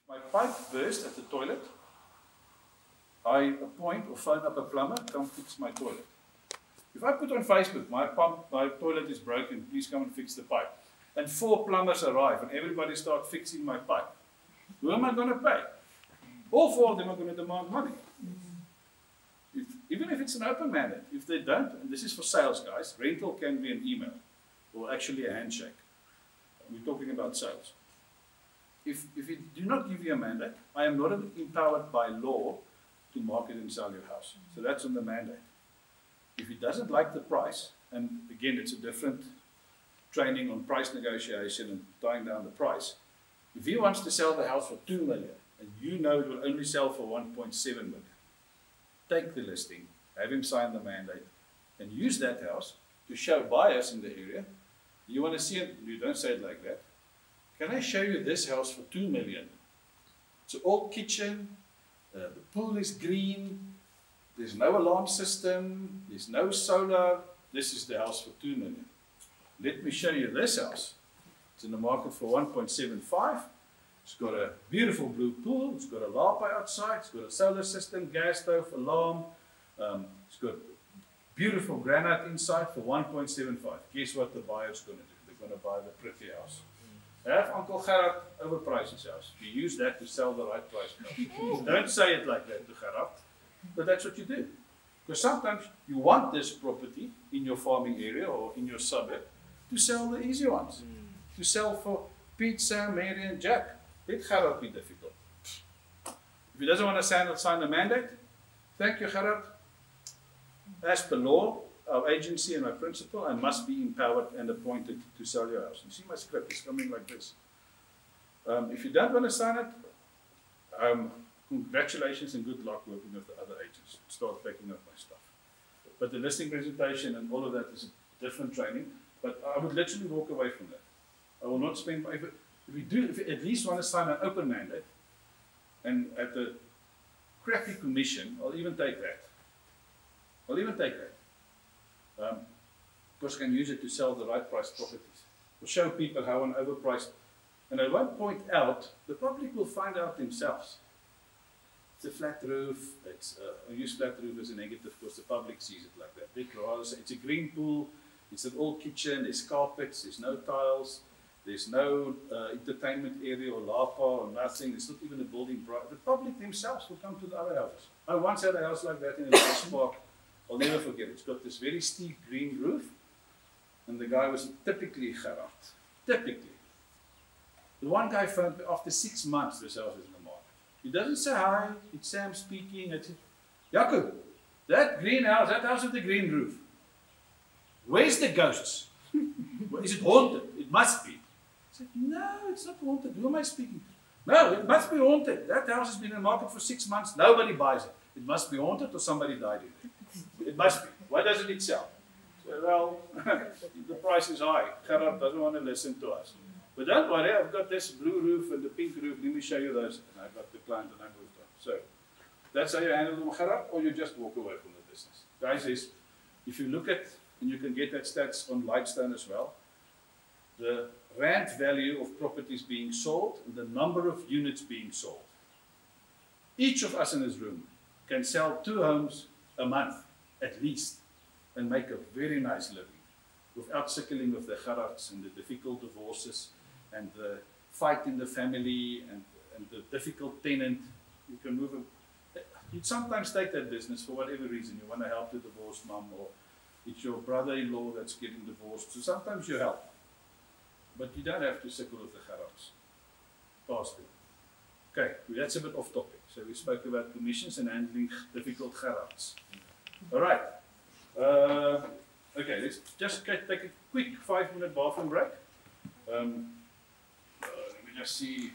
My pipe burst at the toilet. I appoint or phone up a plumber, come fix my toilet. If I put on Facebook, my toilet is broken, please come and fix the pipe. And 4 plumbers arrive and everybody starts fixing my pipe. Who am I going to pay? All 4 of them are going to demand money. Even if it's an open mandate, if they don't, and this is for sales guys, rental can be an email or actually a handshake. We're talking about sales. If we do not give you a mandate, I am not empowered by law to market and sell your house. So that's on the mandate. If he doesn't like the price, and again, it's a different training on price negotiation and tying down the price. If he wants to sell the house for 2 million, and you know it will only sell for 1.7 million, take the listing, have him sign the mandate, and use that house to show buyers in the area. You want to see it, you don't say it like that. Can I show you this house for 2 million? It's an old kitchen, the pool is green, there's no alarm system, there's no solar. This is the house for 2 million. Let me show you this house. It's in the market for 1.75. It's got a beautiful blue pool, it's got a lapa outside, it's got a solar system, gas stove, alarm. It's got beautiful granite inside for 1.75. Guess what the buyer's going to do? They're going to buy the pretty house. Have Uncle Gerard overpriced his house. You use that to sell the right price. Don't say it like that to Gerard, but that's what you do. Because sometimes you want this property in your farming area or in your suburb to sell the easy ones. To sell for Pete, Sam, Mary and Jack. Let Gerard be difficult. If he doesn't want to sign the mandate, thank you, Gerard. As per law, our agency and my principal, I must be empowered and appointed to sell your house. You see my script is coming like this. If you don't want to sign it, congratulations and good luck working with the other agents. Start packing up my stuff. But the listing presentation and all of that is a different training. But I would literally walk away from that. I will not spend, if you at least want to sign an open mandate, and at the crappy commission, I'll even take that. I'll even take that. Because I can use it to sell the right priced properties. We'll show people how an overpriced, and I won't point out, the public will find out themselves. It's a flat roof, I use flat roof as a negative because the public sees it like that. Big grass, it's a green pool, it's an old kitchen, there's carpets, there's no tiles, there's no entertainment area or lapa or nothing, there's not even a building. The public themselves will come to the other houses. I once had a house like that in a nice park. I'll never forget it. It's got this very steep green roof, and the guy was typically Gerard. Typically. The one guy phoned me after 6 months this house is in the market. He doesn't say hi, it's Sam speaking. I said, Jaco, that green house, that house with the green roof, where's the ghosts? Is it haunted? It must be. I said, no, it's not haunted. Who am I speaking? No, it must be haunted. That house has been in the market for 6 months. Nobody buys it. It must be haunted or somebody died in it. It must be. Why doesn't it sell? So, well, the price is high. Gerard doesn't want to listen to us. But don't worry, I've got this blue roof and the pink roof. Let me show you those. And I got the client and I moved on. So that's how you handle them, Gerard, or you just walk away from the business. Guys, if you look at, and you can get that stats on Lightstone as well, the rand value of properties being sold and the number of units being sold. Each of us in this room can sell 2 homes a month, at least, and make a very nice living without sickling with the Gerards and the difficult divorces and the fight in the family and the difficult tenant. You can move them. You'd sometimes take that business for whatever reason. You want to help the divorced mum, or it's your brother-in-law that's getting divorced. So sometimes you help. But you don't have to sickle with the Gerards. Past it. Okay, that's a bit off topic. So we spoke about commissions and handling difficult Gerards. All right. Okay, let's just take a quick 5-minute bathroom break. Let me just see.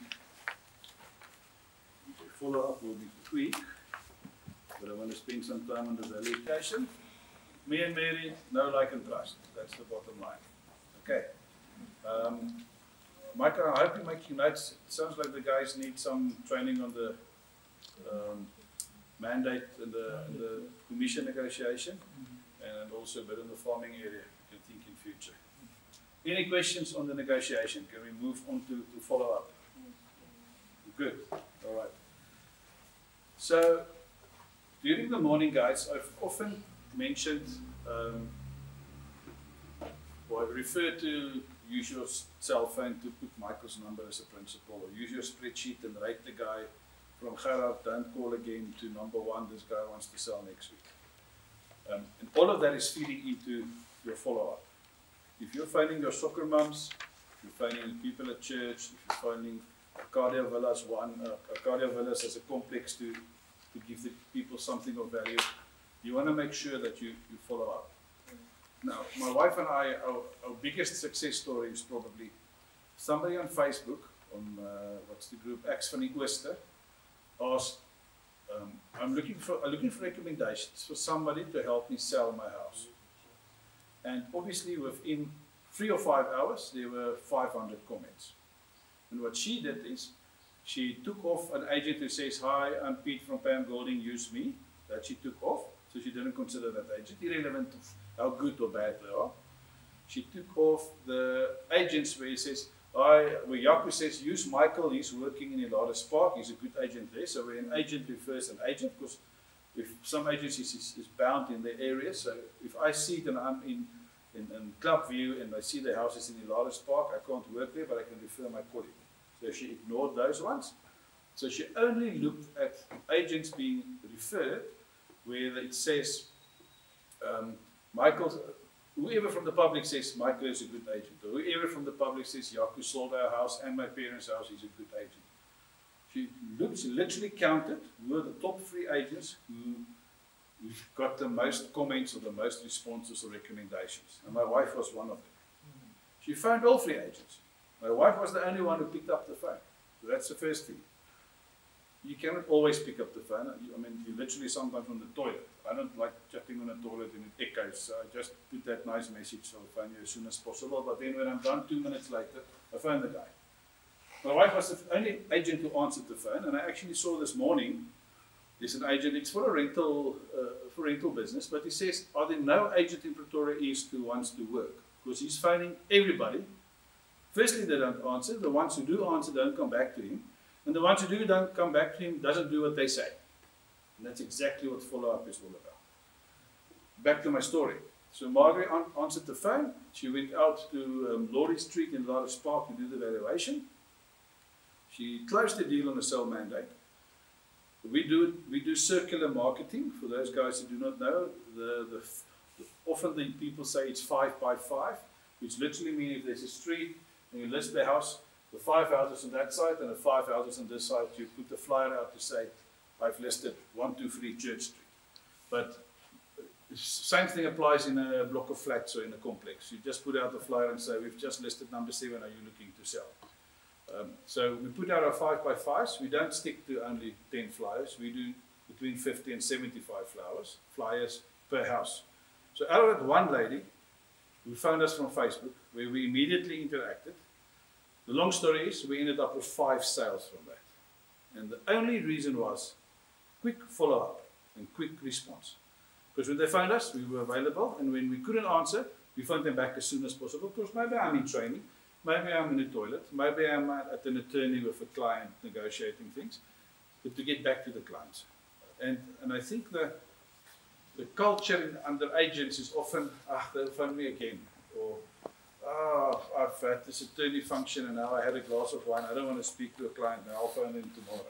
The follow-up will be quick, but I want to spend some time on the valuation. Me and Mary, know, like, and trust. That's the bottom line. Okay. Michael, I hope you're making notes. It sounds like the guys need some training on the mandate and the commission negotiation, and also a bit in the farming area. You can think in future. Any questions on the negotiation? Can we move on to follow up? Good. All right. So during the morning, guys, I've often mentioned, or I've referred to use your cell phone to put Michael's number as a principal, or use your spreadsheet and write the guy from Gerard, don't call again, to number 1, this guy wants to sell next week. And all of that is feeding into your follow-up. If you're phoning your soccer mums, if you're phoning people at church, if you're phoning Arcadia Villas Arcadia Villas as a complex to give the people something of value, you want to make sure that you follow up. Now, my wife and I, our biggest success story is probably somebody on Facebook, on what's the group, Axe van die Ooster, asked, I'm looking for recommendations for somebody to help me sell my house. And obviously within 3 or 5 hours, there were 500 comments. And what she did is, she took off an agent who says, hi, I'm Pete from Pam Golding, use me. That she took off, so she didn't consider that agent, irrelevant of how good or bad they are. She took off the agents where he says, where Jaco says, use Michael, he's working in Eladus Park, he's a good agent there. So when an agent refers an agent, because if some agencies is bound in the area, so if I see it and I'm in Clubview and I see the houses in Eladus Park, I can't work there, but I can refer my colleague. So she ignored those ones. So she only looked at agents being referred where it says, Michael, whoever from the public says Michael is a good agent, or whoever from the public says Jaco sold our house and my parents' house, he's a good agent. She literally counted who were the top 3 agents who got the most comments or the most responses or recommendations. And my wife was one of them. She phoned all 3 agents. My wife was the only one who picked up the phone. So that's the first thing. You cannot always pick up the phone. I mean, you literally sometimes on the toilet. I don't like chatting on the toilet and it echoes. So I just put that nice message, so I'll phone you as soon as possible. But then when I'm done 2 minutes later, I phone the guy. My wife was the only agent who answered the phone. And I actually saw this morning, there's an agent, it's for a rental business, but he says, are there no agent in Pretoria East who wants to work? Because he's phoning everybody. Firstly, they don't answer. The ones who do answer don't come back to him. And the ones who don't come back to him doesn't do what they say. And that's exactly what follow-up is all about. Back to my story. So Margaret answered the phone. She went out to Laurie Street in Eladus Park to do the valuation. She closed the deal on a sale mandate. We do circular marketing. For those guys who do not know, often the people say it's 5 by 5, which literally means if there's a street and you list the house, the 5 houses on that side and the 5 houses on this side, you put the flyer out to say, I've listed 123 Church Street. But the same thing applies in a block of flats or in a complex. You just put out the flyer and say, we've just listed number 7, are you looking to sell? So we put out our 5 by 5s. We don't stick to only 10 flyers. We do between 50 and 75 flyers per house. So out of that one lady who found us from Facebook, where we immediately interacted, the long story is we ended up with 5 sales from that. And the only reason was quick follow-up and quick response. Because when they found us, we were available, and when we couldn't answer, we phoned them back as soon as possible, because maybe I'm in training, maybe I'm in the toilet, maybe I'm at an attorney with a client negotiating things, but to get back to the clients. And I think the culture under agents is often, they'll phone me again, or I've had this attorney function and now I had a glass of wine, I don't want to speak to a client now, I'll phone him tomorrow.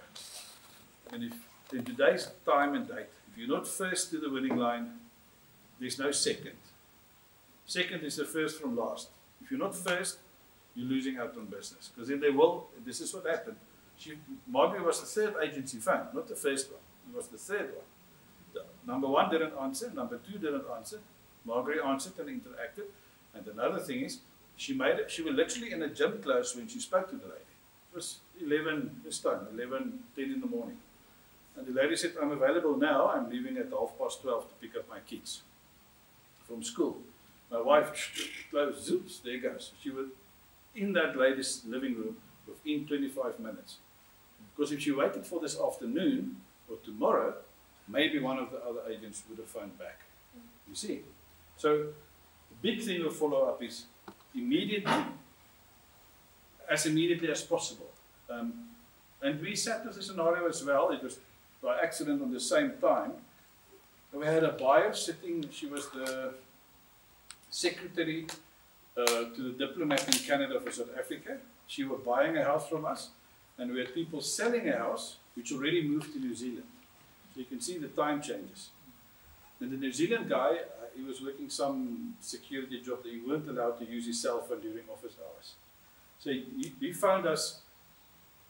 And if in today's time and date, if you're not first to the winning line, there's no second. Second is the first from last. If you're not first, you're losing out on business. Because then they will, this is what happened. Margaret was the 3rd agency found, not the first one. It was the 3rd one. Number 1 didn't answer, number 2 didn't answer. Margaret answered and interacted. And another thing is, she was literally in a gym clothes when she spoke to the lady. It was 11:10 in the morning. And the lady said, I'm available now, I'm leaving at 12:30 to pick up my kids from school. My wife closed, zoops, there goes. She was in that lady's living room within 25 minutes. Because if she waited for this afternoon or tomorrow, maybe one of the other agents would have phoned back. You see? So the big thing of follow-up is immediately as possible. And we sat with the scenario as well. It was by accident on the same time. We had a buyer sitting, she was the secretary to the diplomat in Canada for South Africa. She was buying a house from us, and we had people selling a house which already moved to New Zealand. So you can see the time changes. And the New Zealand guy, he was working some security job that he weren't allowed to use his cell phone during office hours. So he found us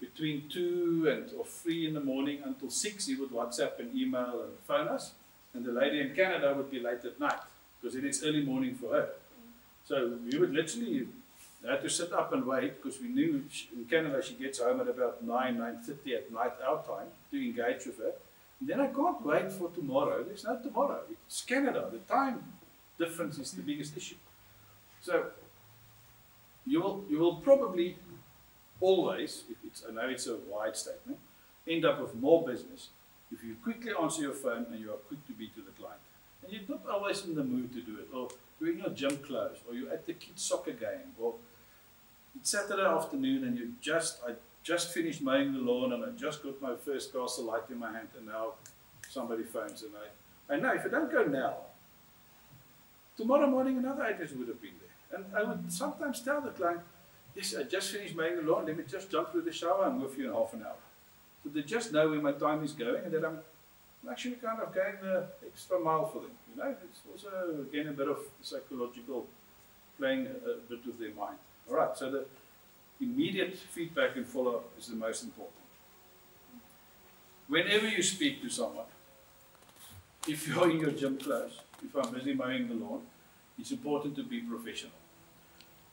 between 2 or 3 in the morning until 6. He would WhatsApp and email and phone us. And the lady in Canada would be late at night, because then it's early morning for her. So we would literally have to sit up and wait, because we knew in Canada she gets home at about 9:30 at night our time to engage with her. And then I can't wait for tomorrow. There's no tomorrow. It's Canada. The time difference is the biggest issue. So you will probably always, I know it's a wide statement, end up with more business if you quickly answer your phone and you are quick to be to the client. And you're not always in the mood to do it, or you're in your gym clothes, or you're at the kids' soccer game, or it's Saturday afternoon and I just finished mowing the lawn and I just got my first Castle light in my hand, and now somebody phones, and I know if I don't go now, tomorrow morning another agent would have been there. And I would sometimes tell the client, yes, I just finished mowing the lawn, let me just jump through the shower and with you in half an hour. So they just know where my time is going, and that I'm actually kind of going the extra mile for them. You know, it's also again a bit of psychological, playing a bit with their mind. All right, so the immediate feedback and follow-up is the most important. Whenever you speak to someone, if you're in your gym clothes, if I'm busy mowing the lawn, it's important to be professional.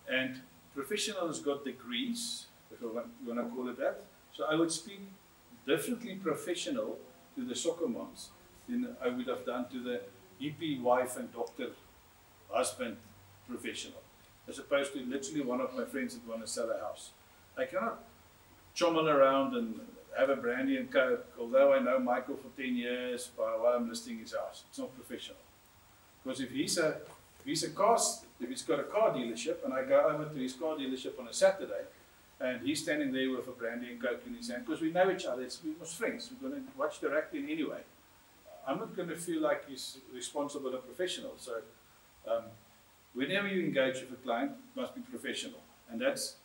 And professional has got degrees, if you want to call it that. So I would speak differently professional to the soccer moms than I would have done to the hippie wife and doctor husband professional, as opposed to literally one of my friends that want to sell a house. I cannot chommel around and have a brandy and coke, although I know Michael for 10 years while I'm listing his house. It's not professional. Because if he's got a car dealership and I go over to his car dealership on a Saturday, and he's standing there with a brandy and coke in his hand, because we know each other, we was friends, we're going to watch the rugby anyway. I'm not going to feel like he's responsible and professional. So whenever you engage with a client, it must be professional. And that's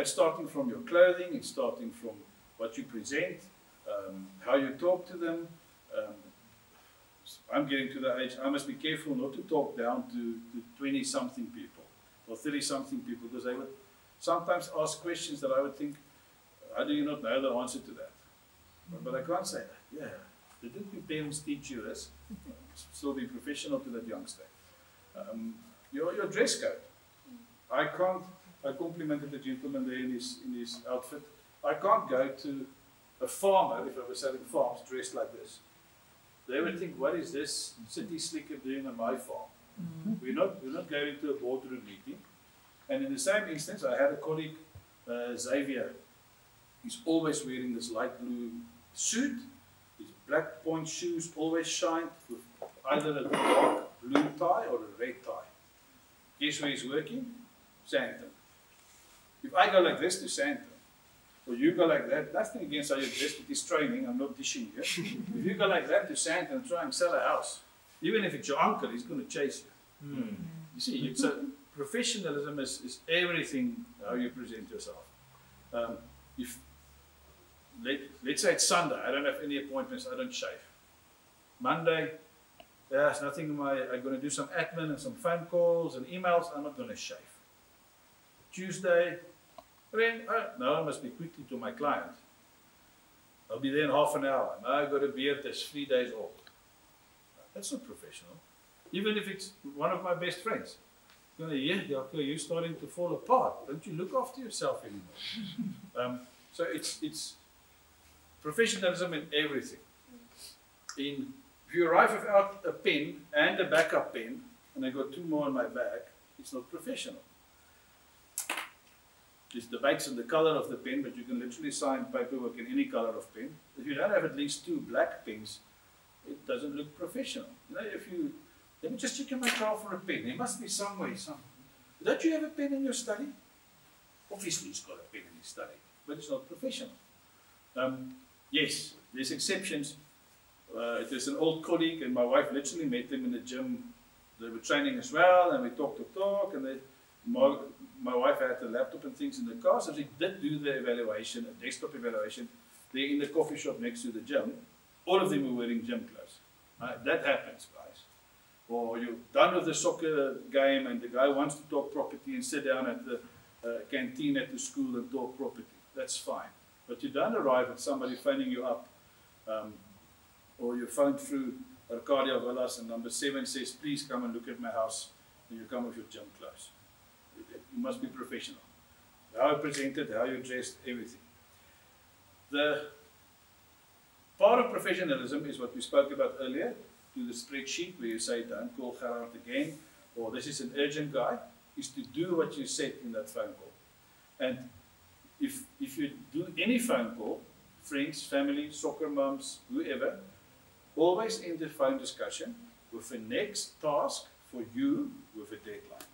starting from your clothing, it's starting from what you present, how you talk to them. I'm getting to the age, I must be careful not to talk down to 20-something people or 30-something people, because they would sometimes ask questions that I would think, how do you not know the answer to that? But I can't say that. Yeah, didn't your parents teach you this? Still be professional to that youngster. Your dress code. I complimented the gentleman there in his outfit. I can't go to a farmer, if I was selling farms, dressed like this. They would think, what is this city slicker doing on my farm? We're not going to a boardroom meeting. And in the same instance, I had a colleague, Xavier. He's always wearing this light blue suit. His black point shoes always shined with either a dark blue tie or a red tie. Guess where he's working? Sandton. If I go like this to Sandton, or you go like that, nothing against how you dress, it is training, I'm not dishing you. If you go like that to Sandton and try and sell a house, even if it's your uncle, he's going to chase you. You see, professionalism is everything how you present yourself. Let's say it's Sunday, I don't have any appointments, I don't shave. Monday, there's nothing I'm going to do some admin and some phone calls and emails, I'm not going to shave. Tuesday, no, I must be quickly to my client. I'll be there in half an hour. Now I've got a beard that's 3 days old. That's not professional. Even if it's one of my best friends. You're starting to fall apart. Don't you look after yourself anymore? So it's professionalism in everything. If you arrive without a pen and a backup pen, and I got 2 more in my bag, it's not professional. There's debates on the color of the pen, but you can literally sign paperwork in any color of pen. If you don't have at least 2 black pens, it doesn't look professional. You know, let me just check in my car for a pen. There must be some way. Don't you have a pen in your study? Obviously he's got a pen in his study, but it's not professional. Yes, there's exceptions. There's an old colleague, and my wife literally met them in the gym. They were training as well, and we talked, and my wife had the laptop and things in the car, so they did do the evaluation, a desktop evaluation, there in the coffee shop next to the gym. All of them were wearing gym clothes. That happens, guys. Or you're done with the soccer game, and the guy wants to talk property and sit down at the canteen at the school and talk property. That's fine. But you don't arrive at somebody phoning you up, or you phone through Arcadia Villas and number 7 says, please come and look at my house, and you come with your gym clothes. You must be professional. How you presented, how you dressed, everything. The part of professionalism is what we spoke about earlier, to the spreadsheet where you say, don't call Gerard again, or this is an urgent guy, is to do what you said in that phone call. And if you do any phone call, friends, family, soccer moms, whoever, always end the phone discussion with the next task for you with a deadline.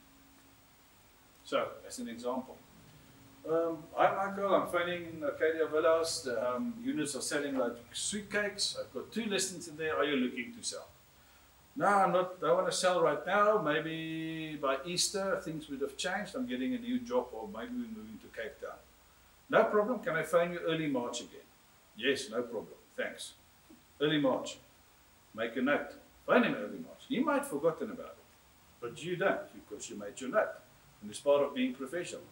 So, as an example, hi Michael, I'm phoning in Arcadia Villas. The units are selling like sweet cakes. I've got 2 listings in there. Are you looking to sell? No, I don't want to sell right now. Maybe by Easter things would have changed. I'm getting a new job, or maybe we're moving to Cape Town. No problem. Can I phone you early March again? Yes, no problem. Thanks. Early March. Make a note. Phone him early March. He might have forgotten about it, but you don't, because you made your note. And it's part of being professional.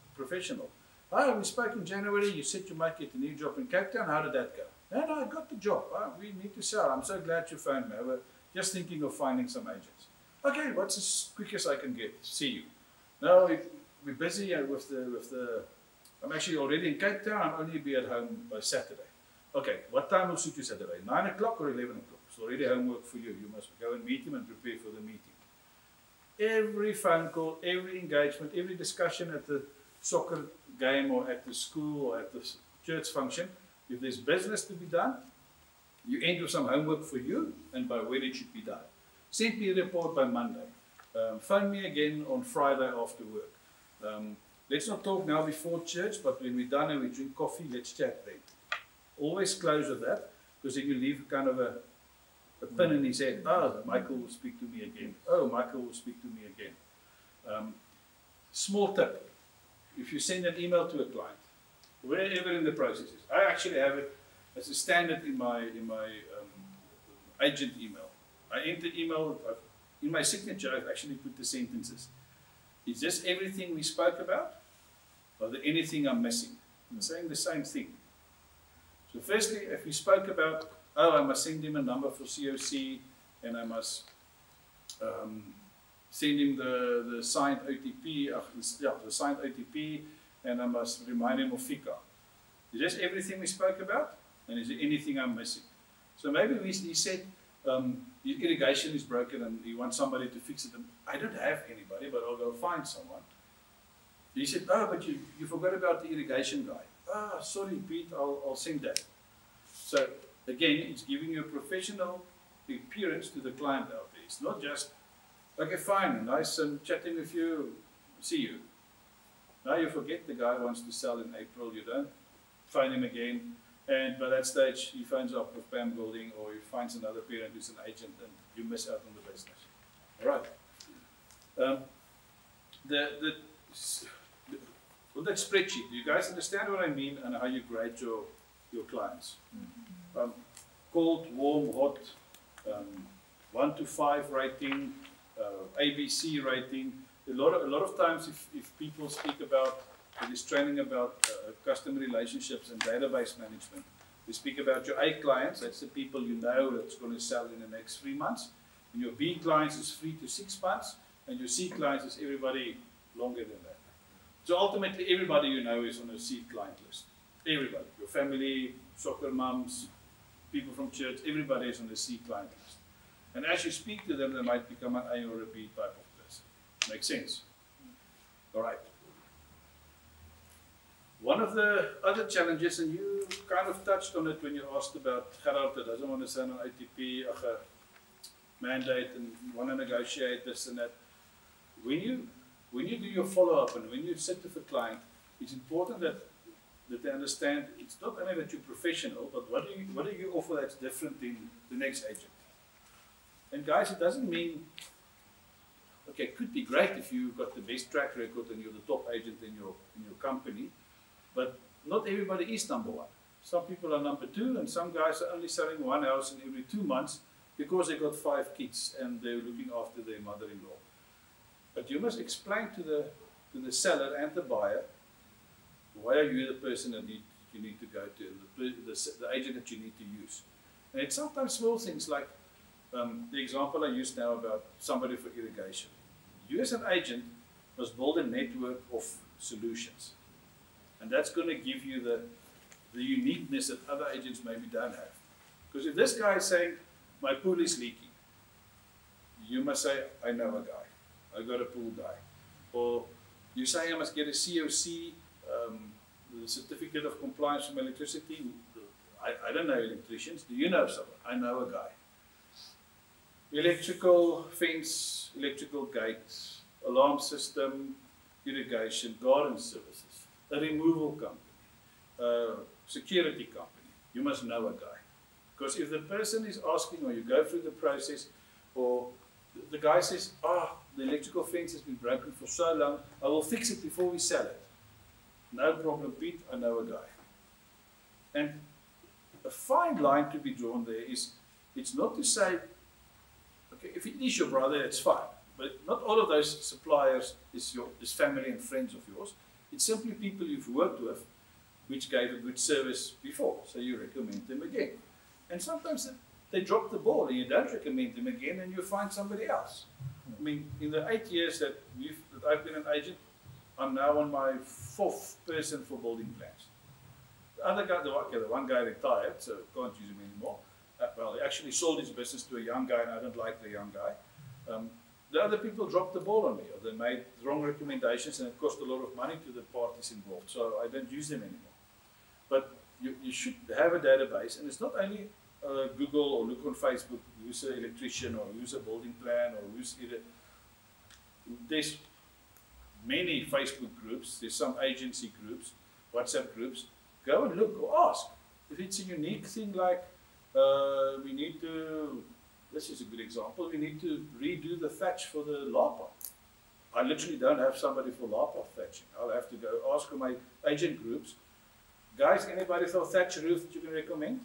Oh, we spoke in January. You said you might get a new job in Cape Town. How did that go? No, I got the job. Oh, we need to sell. I'm so glad you phoned me. I was just thinking of finding some agents. Okay, what's as quick as I can get? See you. No, we're busy with the. I'm actually already in Cape Town. I'll only be at home by Saturday. Okay, what time will suit you Saturday? 9 o'clock or 11 o'clock? It's already homework for you. You must go and meet him and prepare for the meeting. Every phone call, every engagement, every discussion at the soccer game or at the school or at the church function, if there's business to be done, you end with some homework for you and by when it should be done. Send me a report by Monday. Phone me again on Friday after work. Let's not talk now before church, but when we're done and we drink coffee, let's chat then. Always close with that, because then you leave kind of a pin in his head. Oh, Michael will speak to me again. Oh, Michael will speak to me again. Small tip. If you send an email to a client, wherever in the process is, I actually have it as a standard in my agent email. I enter email, in my signature I've actually put the sentences. Is this everything we spoke about? Or is there anything I'm missing? I'm saying the same thing. So firstly, if we spoke about, oh, I must send him a number for COC, and I must send him the signed OTP, the signed OTP, and I must remind him of FICA. Is this everything we spoke about? And is there anything I'm missing? So maybe he said, his irrigation is broken and he wants somebody to fix it. And I don't have anybody, but I'll go find someone. He said, oh, but you forgot about the irrigation guy. Ah, sorry, Pete, I'll send that. So again, it's giving you a professional appearance to the client out there. It's not just, okay, fine, nice chatting with you, see you. Now you forget the guy wants to sell in April, you don't phone him again, and by that stage he phones up with Pam Building, or he finds another parent who's an agent, and you miss out on the business. All right. With that spreadsheet, do you guys understand what I mean and how you grade your clients? Cold, warm, hot, 1 to 5 rating, ABC rating. A lot of times if people speak about, this training about customer relationships and database management, they speak about your A clients, that's the people you know that's going to sell in the next 3 months. And your B clients is 3 to 6 months, and your C clients is everybody longer than that. So ultimately, everybody you know is on a C client list. Everybody. Your family, soccer moms, people from church, everybody is on the C client list. And as you speak to them, they might become an A or a B type of person. Makes sense? All right. One of the other challenges, and you kind of touched on it when you asked about Gerard that doesn't want to sign an OTP, a mandate, and want to negotiate this and that. When you do your follow-up and when you sit with a client, it's important that that they understand it's not only that you're professional, but what do you offer that's different than the next agent. And guys, it doesn't mean, okay, it could be great if you've got the best track record and you're the top agent in your company, but not everybody is number one. Some people are number two, and some guys are only selling one house in every 2 months because they got 5 kids and they're looking after their mother-in-law. But you must explain to the seller and the buyer, why are you the person that you need to go to, the agent that you need to use. And it's sometimes small things like the example I use now about somebody for irrigation. You as an agent must build a network of solutions. And that's going to give you the uniqueness that other agents maybe don't have. Because if this guy is saying, my pool is leaking, you must say, I know a guy. I got a pool guy. Or you say I must get a COC, the certificate of compliance from electricity. I don't know electricians. Do you know someone? I know a guy. Electrical fence, electrical gate, alarm system, irrigation, garden services, a removal company, security company. You must know a guy. Because if the person is asking, or you go through the process, or the guy says, the electrical fence has been broken for so long, I will fix it before we sell it. No problem, Pete, I know a guy. And a fine line to be drawn there is, it's not to say, okay, if it is your brother, it's fine. But not all of those suppliers is family and friends of yours. It's simply people you've worked with, which gave a good service before, so you recommend them again. And sometimes they drop the ball and you don't recommend them again and you find somebody else. I mean, in the 8 years that I've been an agent, I'm now on my 4th person for building plans. The other guy, the one guy retired, so can't use him anymore. Well, he actually sold his business to a young guy and I don't like the young guy. The other people dropped the ball on me, or they made wrong recommendations and it cost a lot of money to the parties involved, so I don't use them anymore. But you should have a database, and it's not only Google or look on Facebook, use an electrician or use a building plan or use either. There's many Facebook groups, there's some agency groups, WhatsApp groups. Go and look or ask. If it's a unique thing like we need to, this is a good example, we need to redo the thatch for the Lapa. I literally don't have somebody for Lapa thatching. I'll have to go ask my agent groups. Guys, anybody for a thatch roof that you can recommend?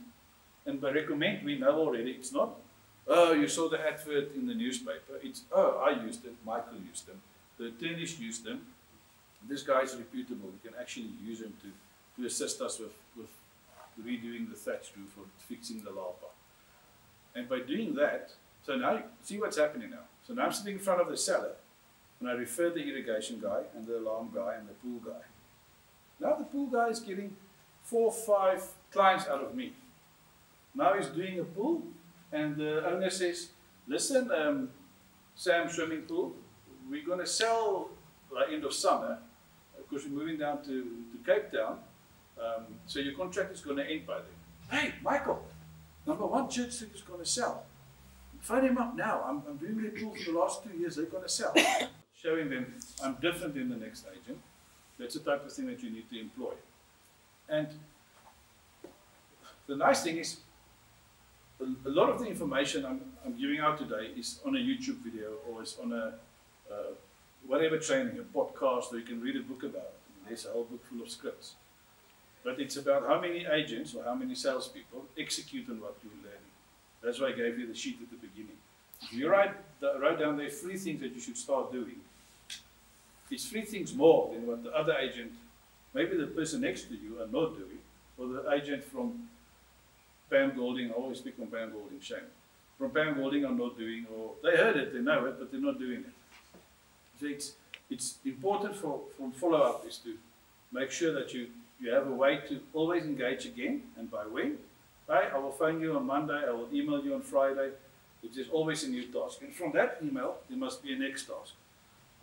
And by recommend, we know already, it's not, oh, you saw the advert in the newspaper. It's, oh, I used them, Michael used them, the attorneys used them. This guy is reputable. We can actually use him to assist us with redoing the thatch roof or fixing the Lapa. And by doing that, so now, see what's happening now. So now I'm sitting in front of the seller, and I refer the irrigation guy, and the alarm guy, and the pool guy. Now the pool guy is getting 4 or 5 clients out of me. Now he's doing a pool, and the owner says, listen, Sam Swimming Pool, we're going to sell by end of summer, because we're moving down to Cape Town, so your contract is going to end by then. Hey, Michael, number 1 church street is going to sell. Phone him up now. I'm doing their pool for the last 2 years, they're going to sell. Showing them I'm different than the next agent. That's the type of thing that you need to employ. And the nice thing is, a lot of the information I'm giving out today is on a YouTube video or is on a whatever training, a podcast, or you can read a book about it. I mean, there's a whole book full of scripts. But it's about how many agents or how many salespeople execute on what you're learning. That's why I gave you the sheet at the beginning. If you write down there 3 things that you should start doing, it's 3 things more than what the other agent, maybe the person next to you, are not doing, or the agent from Pam Golding, I always speak on Pam Golding, shame. From Pam Golding are not doing, or they heard it, they know it, but they're not doing it. So it's important from follow-up is to make sure that you have a way to always engage again, and by when? Right? I will phone you on Monday, I will email you on Friday. It is always a new task. And from that email, there must be a next task.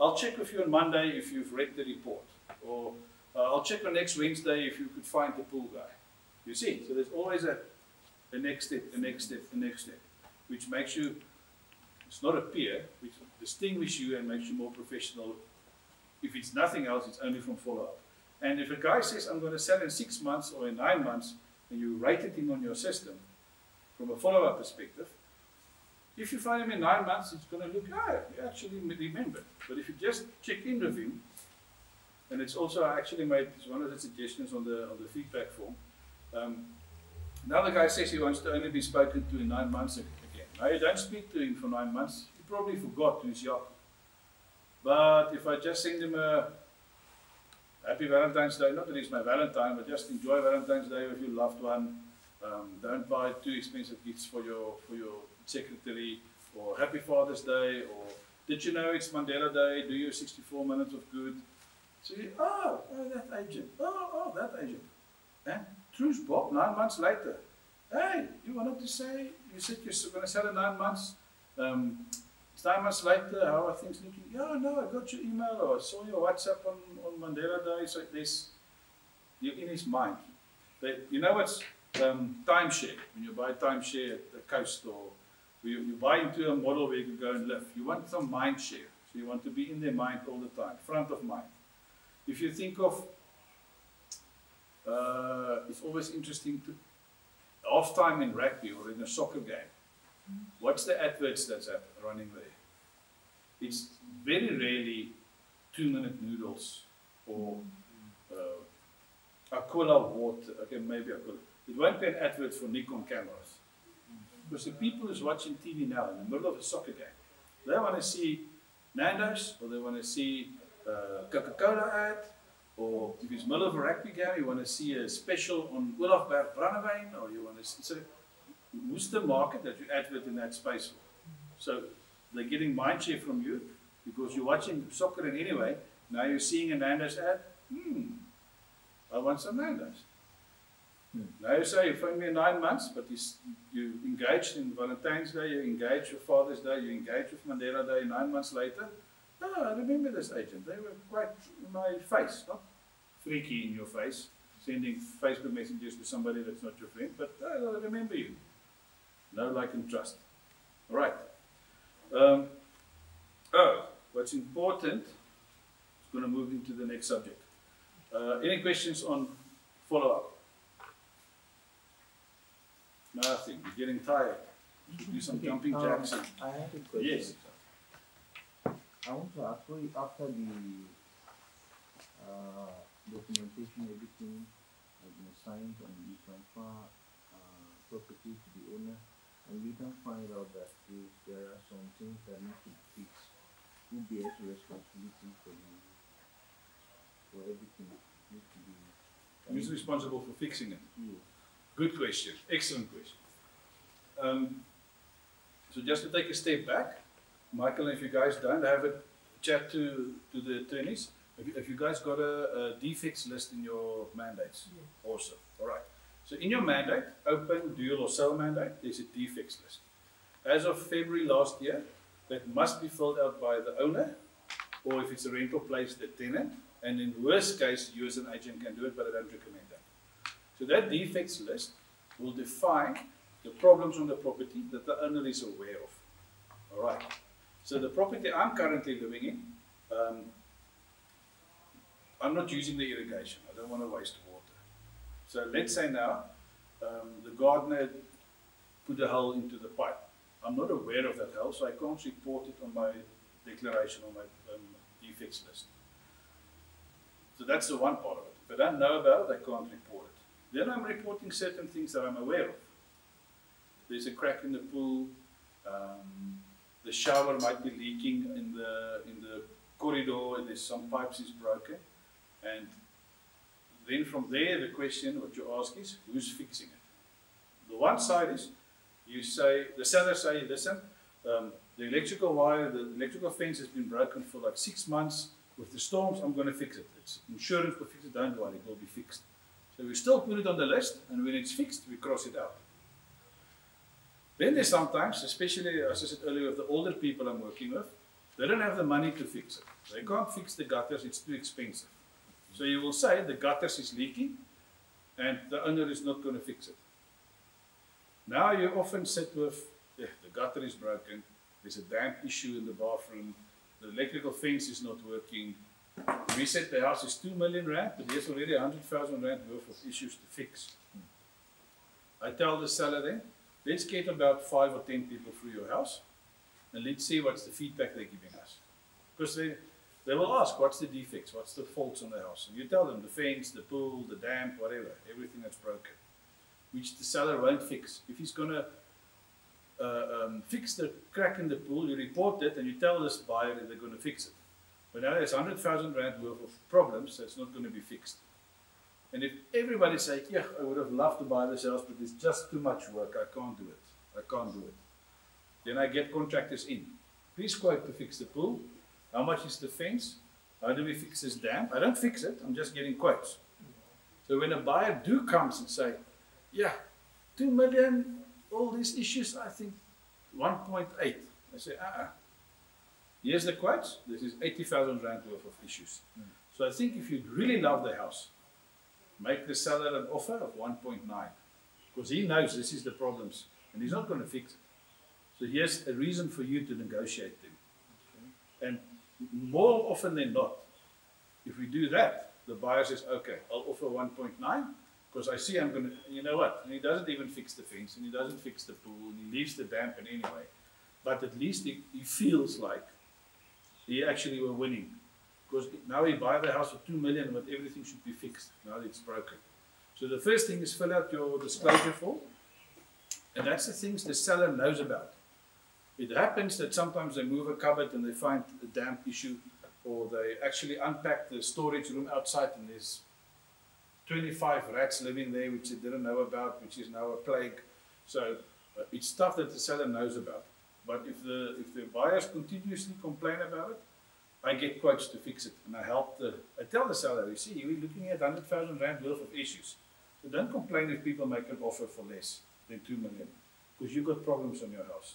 I'll check with you on Monday if you've read the report, or I'll check on next Wednesday if you could find the pool guy. You see, so there's always a next step, a next step, a next step, which makes you, it's not a peer, which distinguishes you and makes you more professional. If it's nothing else, it's only from follow-up. And if a guy says, I'm going to sell in 6 months or in 9 months, and you rated him on your system, from a follow-up perspective, if you find him in 9 months, it's going to look, he actually remembered. But if you just check in with him, and it's also I actually made one of the suggestions on the feedback form. Now the guy says he wants to only be spoken to in 9 months again. Now you don't speak to him for 9 months, he probably forgot who's Jaco. But if I just send him a Happy Valentine's Day, not that it's my Valentine, but just enjoy Valentine's Day with your loved one. Don't buy too expensive gifts for your secretary, or Happy Father's Day, or did you know it's Mandela Day, do your 64 minutes of good. So you, that agent, that agent. And truth, Bob, 9 months later, hey, you wanted to say, you said you're going to sell in 9 months. It's 9 months later, how are things looking? Yeah, no, I got your email, or I saw your WhatsApp on Mandela Day. So you're in his mind. You know what's timeshare? When you buy timeshare at the coast, or you buy into a model where you can go and live. You want some mind share. So you want to be in their mind all the time, front of mind. If you think of, it's always interesting to, half time in rugby or in a soccer game, what's the adverts that's running there? It's very rarely 2-minute noodles or Aquila water. Okay, maybe Aquila. It won't be an advert for Nikon cameras. Because the people who's watching TV now in the middle of a soccer game, they want to see Nando's, or they want to see Coca-Cola ad, or if it's middle of a rugby game, you want to see a special on Olaf Berg Brandewyn, or you want to see, so who's the market that you advert in that space for? So they're getting mind share from you because you're watching soccer, and anyway, now you're seeing a Nando's ad, I want some Nando's. Now you say, you phone me in 9 months, but you engaged in Valentine's Day, you engaged with Father's Day, you engaged with Mandela Day. 9 months later, I remember this agent. They were quite in my face, not freaky in your face, sending Facebook messages to somebody that's not your friend, but I remember you. Know, like, and trust. All right. What's important, I'm going to move into the next subject. Any questions on follow-up? Nothing. You're getting tired. Do some jumping jacks. I have a question. Yes. I want to ask you, after the documentation, everything has been signed, and you transfer property to the owner, and you can find out that there are some things that need to be fixed. Who bears responsibility for everything? Needs to be. Who's responsible for fixing it? You. Good question. Excellent question. So just to take a step back, Michael, if you guys don't have a chat to the attorneys, if you guys got a defects list in your mandates? Yes. Awesome. All right. So in your mandate, open, dual or sell mandate, there's a defects list. As of February last year, that must be filled out by the owner, or if it's a rental place, the tenant, and in worst case, you as an agent can do it, but I don't recommend that. So that defects list will define the problems on the property that the owner is aware of. All right. So the property I'm currently living in, I'm not using the irrigation. I don't want to waste water. So let's say now the gardener put a hole into the pipe. I'm not aware of that hole, so I can't report it on my declaration on my defects list. So that's the one part of it. If I don't know about it, I can't report it. Then I'm reporting certain things that I'm aware of. There's a crack in the pool. The shower might be leaking in the corridor. There's some pipes is broken, and then from there the question what you ask is who's fixing it. The one side is you say the seller say, listen, the electrical wire, the electrical fence has been broken for like 6 months. With the storms, I'm going to fix it. It's insurance will fix it. Don't worry, it will be fixed. So we still put it on the list, and when it's fixed, we cross it out. Then there's sometimes, especially as I said earlier, with the older people I'm working with, they don't have the money to fix it. They can't fix the gutters, it's too expensive. So you will say the gutters is leaking, and the owner is not going to fix it. Now you often sit with, the gutter is broken, there's a damp issue in the bathroom, the electrical fence is not working, We said the house is 2 million rand, but there's already 100,000 rand worth of issues to fix. I tell the seller then, let's get about 5 or 10 people through your house, and let's see what's the feedback they're giving us. Because they will ask, what's the defects, what's the faults on the house? And you tell them the fence, the pool, the damp, whatever, everything that's broken, which the seller won't fix. If he's going to fix the crack in the pool, you report it and you tell this buyer that they're going to fix it. But now there's 100,000 rand worth of problems that's not going to be fixed. And if everybody says, yeah, I would have loved to buy this house, but it's just too much work, I can't do it, I can't do it. Then I get contractors in. Please quote to fix the pool. How much is the fence? How do we fix this damp? I don't fix it, I'm just getting quotes. So when a buyer comes and say, yeah, 2 million, all these issues, I think 1.8. I say, here's the quotes. This is 80,000 rand worth of issues. So I think if you really love the house, make the seller an offer of 1.9. Because he knows this is the problems and he's not going to fix it. So here's a reason for you to negotiate them. And more often than not, if we do that, the buyer says, okay, I'll offer 1.9 because I see I'm going to, you know what, and he doesn't even fix the fence and he doesn't fix the pool and he leaves the damp in anyway. But at least he feels like he actually were winning. Because now he buy the house for 2 million, but everything should be fixed. Now it's broken. So the first thing is fill out your disclosure form. And that's the things the seller knows about. It happens that sometimes they move a cupboard and they find a damp issue, or they actually unpack the storage room outside and there's 25 rats living there which they didn't know about, which is now a plague. So it's stuff that the seller knows about. But if the buyers continuously complain about it, I get quotes to fix it, and I tell the seller, you see, we're looking at 100,000 rand worth of issues. So don't complain if people make an offer for less than 2 million, because you've got problems on your house.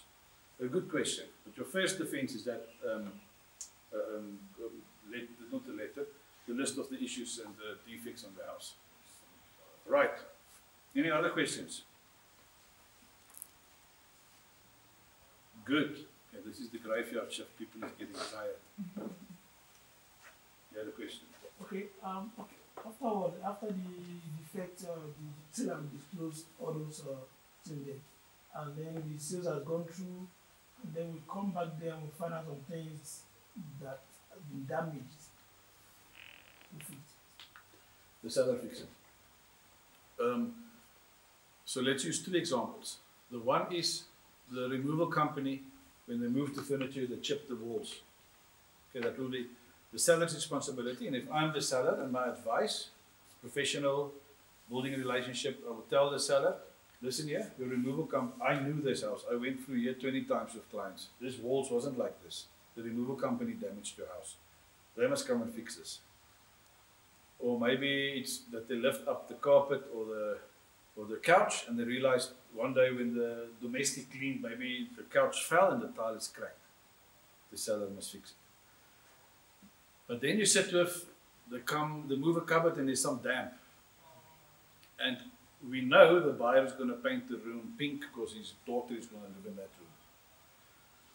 A good question. But your first defense is that, not the letter, the list of the issues and the defects on the house. Right. Any other questions? Good. Okay, this is the graveyard shift. People are getting tired. You had a question? Okay. Afterward, after the defect, the seller will disclose all those things there, and then the sales has gone through, and then we come back there and we find out some things that have been damaged. The seller fix it. So let's use 2 examples. The one is the removal company, when they move the furniture, they chip the walls. Okay, that will be the seller's responsibility. And if I'm the seller and my advice, professional, building a relationship, I will tell the seller, listen here, your removal company, I knew this house. I went through here 20 times with clients. This walls wasn't like this. The removal company damaged your house. They must come and fix this. Or maybe it's that they lift up the carpet or the couch and they realized one day when the domestic cleaned, maybe the couch fell and the tile is cracked. The seller must fix it. But then you sit with, they move a cupboard and there's some damp. And we know the buyer is going to paint the room pink because his daughter is going to live in that room.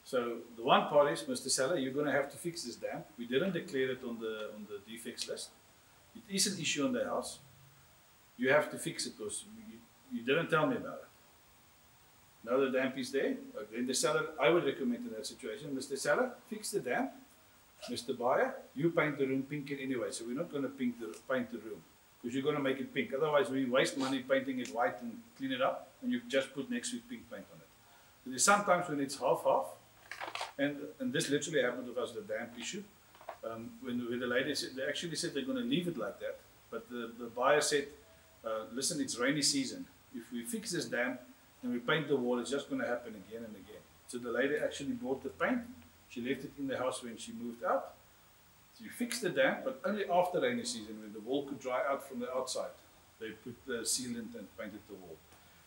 So the one part is, Mr. Seller, you're going to have to fix this damp. We didn't declare it on the defects list. It is an issue on the house. You have to fix it because you didn't tell me about it. Now the damp is there. Then the seller, I would recommend in that situation, Mr. Seller, fix the damp. Mr. Buyer, you paint the room pink anyway, so we're not going to paint the room because you're going to make it pink. Otherwise, we waste money painting it white and clean it up, and you just put next week pink paint on it. So there's sometimes when it's half-half, and this literally happened with us, the damp issue. When the lady said, they actually said they're going to leave it like that, but the buyer said, listen, it's rainy season. If we fix this damp and we paint the wall, it's just going to happen again and again. So the lady actually bought the paint. She left it in the house when she moved out. She fixed the damp, but only after rainy season when the wall could dry out from the outside. They put the sealant and painted the wall.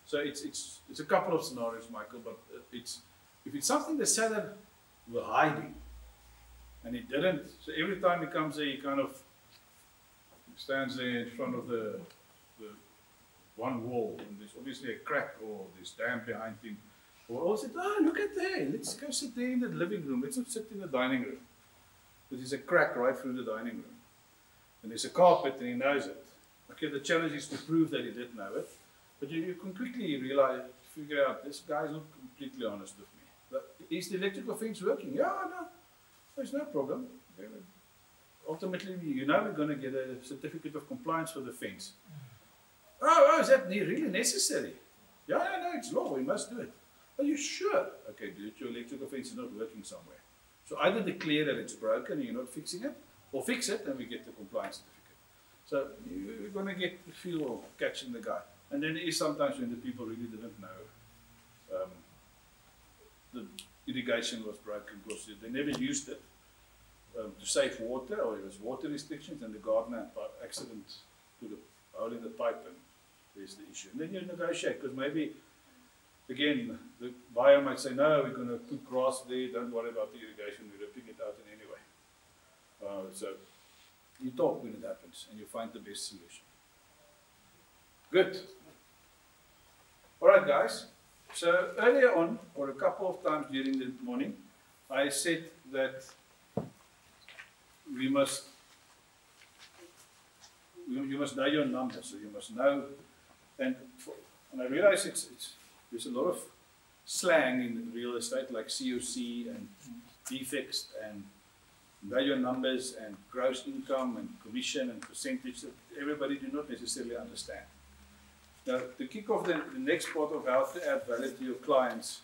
So it's a couple of scenarios, Michael, but if it's something the seller were hiding, and he didn't, so every time he comes there, he kind of stands there in front of the one wall, and there's obviously a crack or there's damp behind him. Or also, look at there, let's go sit there in the living room, let's not sit in the dining room. but there's a crack right through the dining room. And there's a carpet and he knows it. Okay, the challenge is to prove that he did know it. But you can quickly realize, figure out, this guy's not completely honest with me. But is the electrical fence working? Yeah, no, there's no problem. Ultimately, you know we're going to get a certificate of compliance for the fence. Oh, is that really necessary? Yeah, no, it's law, we must do it. Are you sure? Okay, dude, your electrical fence is not working somewhere. So either declare that it's broken and you're not fixing it, or fix it and we get the compliance certificate. So you're going to get the feel of catching the guy. And then there is sometimes when the people really didn't know the irrigation was broken because they never used it to save water, or it was water restrictions, and the gardener by accident put a hole in the pipe and there's the issue. And then you negotiate, because maybe, again, the buyer might say, no, we're going to put grass there, don't worry about the irrigation, we're ripping it out in any way. So you talk when it happens and you find the best solution. Good. All right, guys. So earlier on, or a couple of times during the morning, I said that you must know your numbers. So you must know, and I realize there's a lot of slang in real estate, like COC and defixed and know your numbers and gross income and commission and percentage that everybody do not necessarily understand. Now, to kick off the next part of how to add value to your clients,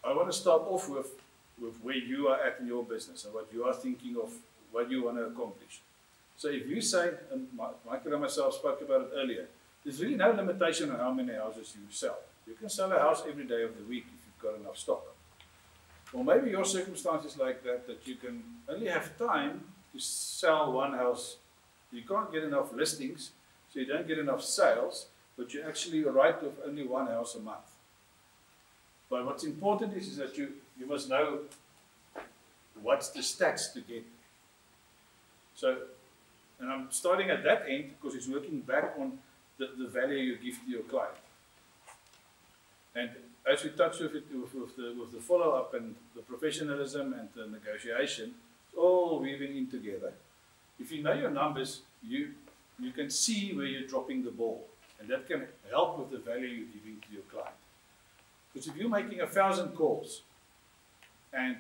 I want to start off with where you are at in your business and what you are thinking of, what you want to accomplish. So if you say, and Michael and myself spoke about it earlier, there's really no limitation on how many houses you sell. You can sell a house every day of the week if you've got enough stock. Or maybe your circumstance is like that you can only have time to sell one house. You can't get enough listings, so you don't get enough sales, but you actually write with only one house a month. But what's important is that you must know what's the stats to get. So, and I'm starting at that end because it's working back on the value you give to your client. And as we touch with the follow-up and the professionalism and the negotiation, it's all weaving in together. If you know your numbers, you can see where you're dropping the ball, and that can help with the value you're giving to your client. Because if you're making 1,000 calls and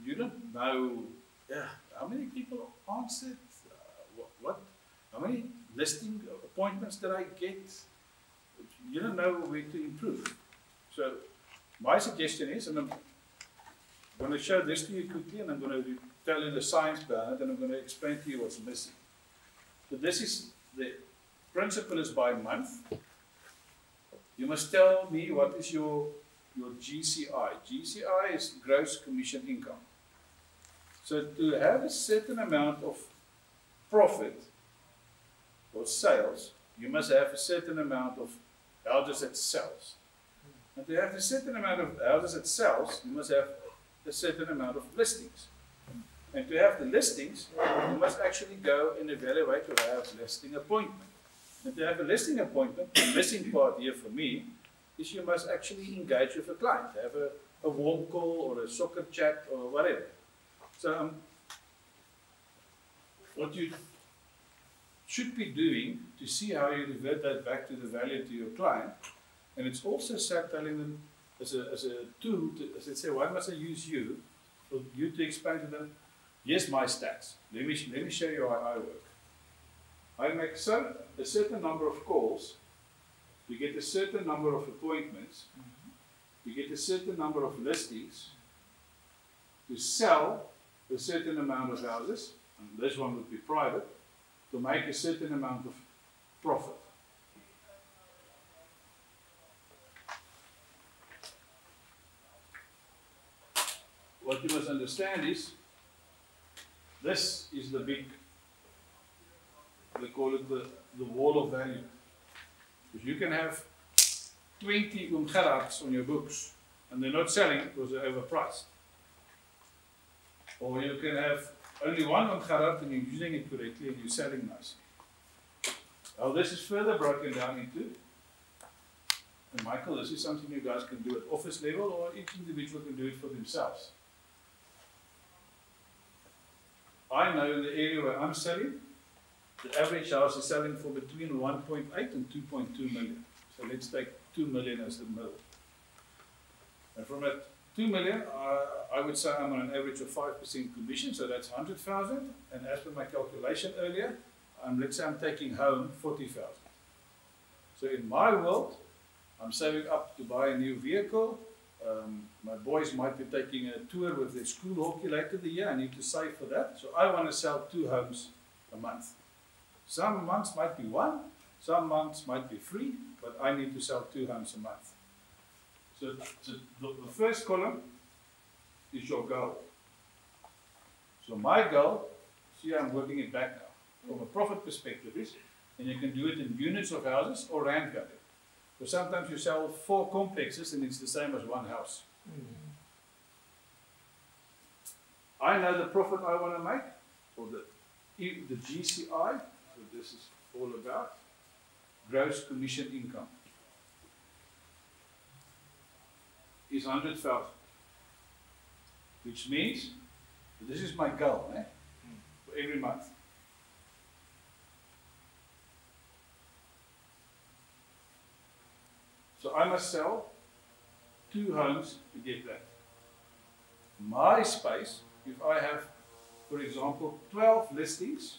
you don't know how many people answered, how many listing appointments did I get, you don't know where to improve. So my suggestion is, and I'm going to show this to you quickly, and I'm going to tell you the science behind it, and I'm going to explain to you what's missing. So this is, the principle is by month. You must tell me what is your GCI. GCI is gross commission income. So to have a certain amount of profit or sales, you must have a certain amount of houses that sells. And to have a certain amount of houses that sells, you must have a certain amount of listings. And to have the listings, you must actually go and evaluate to have a listing appointment. And to have a listing appointment, the missing part here for me is you must actually engage with a client, have a warm call or a soccer chat or whatever. So what you should be doing to see how you revert that back to the value to your client, and it's also telling them as a tool to, as I say, why must I use you? For you to explain to them, here's my stats. Let me show you how I work. I make a certain number of calls, you get a certain number of appointments, you get a certain number of listings, to sell a certain amount of houses, and this one would be private, to make a certain amount of profit. What you must understand is, this is the big, they call it the wall of value. Because you can have 20 Gerhards on your books, and they're not selling because they're overpriced. Or you can have only one Gerhard and you're using it correctly and you're selling nicely. Now this is further broken down into, and Michael, this is something you guys can do at office level, or each individual can do it for themselves. I know in the area where I'm selling, the average house is selling for between 1.8 and 2.2 million. So let's take 2 million as the middle. And from that 2 million, I would say I'm on an average of 5% commission, so that's 100,000. And as per my calculation earlier, let's say I'm taking home 40,000. So in my world, I'm saving up to buy a new vehicle. My boys might be taking a tour with their school hockey later the year. I need to save for that. So I want to sell 2 homes a month. Some months might be 1, some months might be 3, but I need to sell 2 homes a month. So the first column is your goal. So my goal, see I'm working it back now, from a profit perspective is, and you can do it in units of houses or rand value. So sometimes you sell 4 complexes and it's the same as 1 house. I know the profit I want to make, or the GCI, so this is all about gross commission income, is 100,000, which means this is my goal for every month. So I must sell 2 homes to get that. My space, if I have, for example, 12 listings,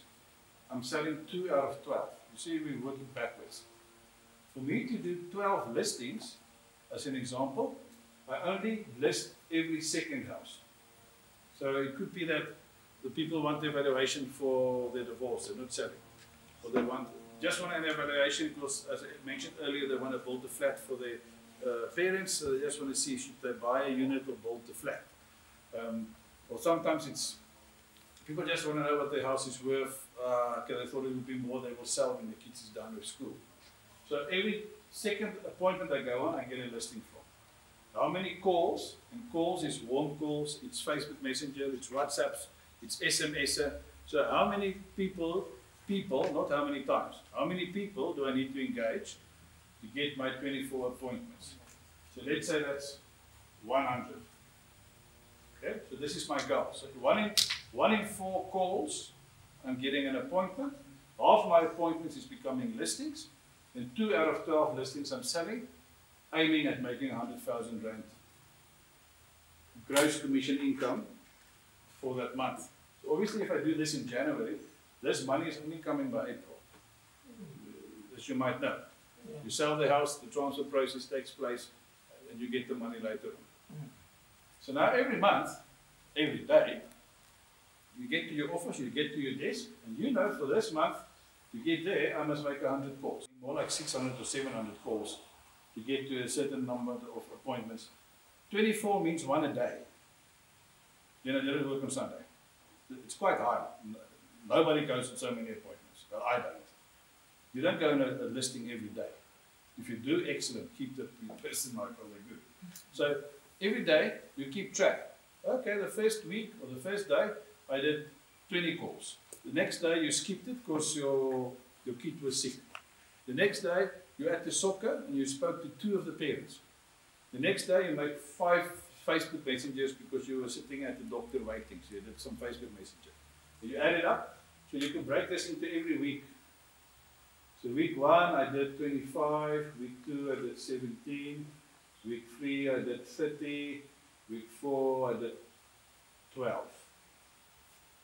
I'm selling 2 out of 12. You see, we're working backwards. For me to do 12 listings, as an example, I only list every second house. So it could be that the people want the evaluation for their divorce, they're not selling. Or they just want an evaluation because, as I mentioned earlier, they want to build a flat for their parents, so they just want to see should they buy a unit or build a flat. Or sometimes it's, people just want to know what their house is worth. Okay, they thought it would be more, they will sell when the kids is done with school. So every second appointment I go on, I get a listing from. How many calls? And calls is warm calls, it's Facebook Messenger, it's WhatsApps, it's SMS. So how many people, not how many times, how many people do I need to engage to get my 24 appointments? So let's say that's 100. Okay, so this is my goal. So one in 4 calls, I'm getting an appointment. Half my appointments is becoming listings. Then 2 out of 12 listings I'm selling, aiming at making 100,000 rand gross commission income for that month. So obviously if I do this in January, this money is only coming by April, as you might know. Yeah. You sell the house, the transfer process takes place, and you get the money later on. So now every month, every day, you get to your office, you get to your desk, and you know for this month, to get there, I must make 100 calls. More like 600 or 700 calls to get to a certain number of appointments. 24 means 1 a day. You know, you don't work on Sunday. It's quite high. Nobody goes to so many appointments. Well, I don't. You don't go on a listing every day. If you do, excellent. Keep the person like really good. So every day you keep track. Okay, the first week or the first day I did 20 calls. The next day you skipped it because your kid was sick. The next day you at the soccer and you spoke to 2 of the parents. The next day you made 5 Facebook messengers because you were sitting at the doctor waiting. So you did some Facebook messenger. You add it up, so you can break this into every week. So week 1 I did 25, week 2 I did 17, week 3 I did 30, week 4 I did 12.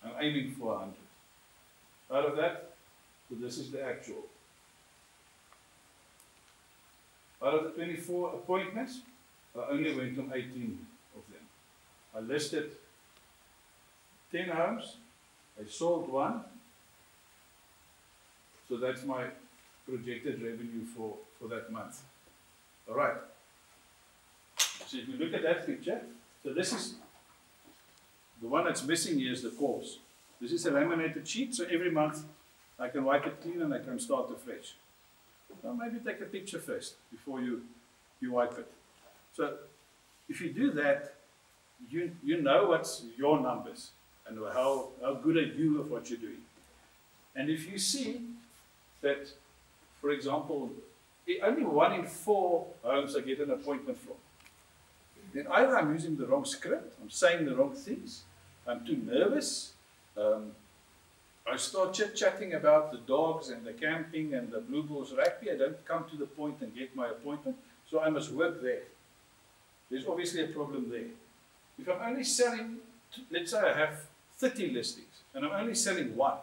I'm aiming for 100. Out of that, so this is the actual. Out of the 24 appointments, I only went on 18 of them. I listed 10 homes, I sold 1, so that's my projected revenue for that month. All right. So if you look at that picture, so this is the one that's missing here is the calls. This is a laminated sheet, so every month I can wipe it clean and I can start afresh. Well, maybe take a picture first before you wipe it. So if you do that, you know what's your numbers and how good are you of what you're doing. And if you see that, for example, only 1 in 4 homes I get an appointment from, then either I'm using the wrong script, I'm saying the wrong things, I'm too nervous, I start chit-chatting about the dogs and the camping and the Blue Bulls rugby. I don't come to the point and get my appointment, so I must work there. There's obviously a problem there. If I'm only selling, let's say I have 30 listings, and I'm only selling one,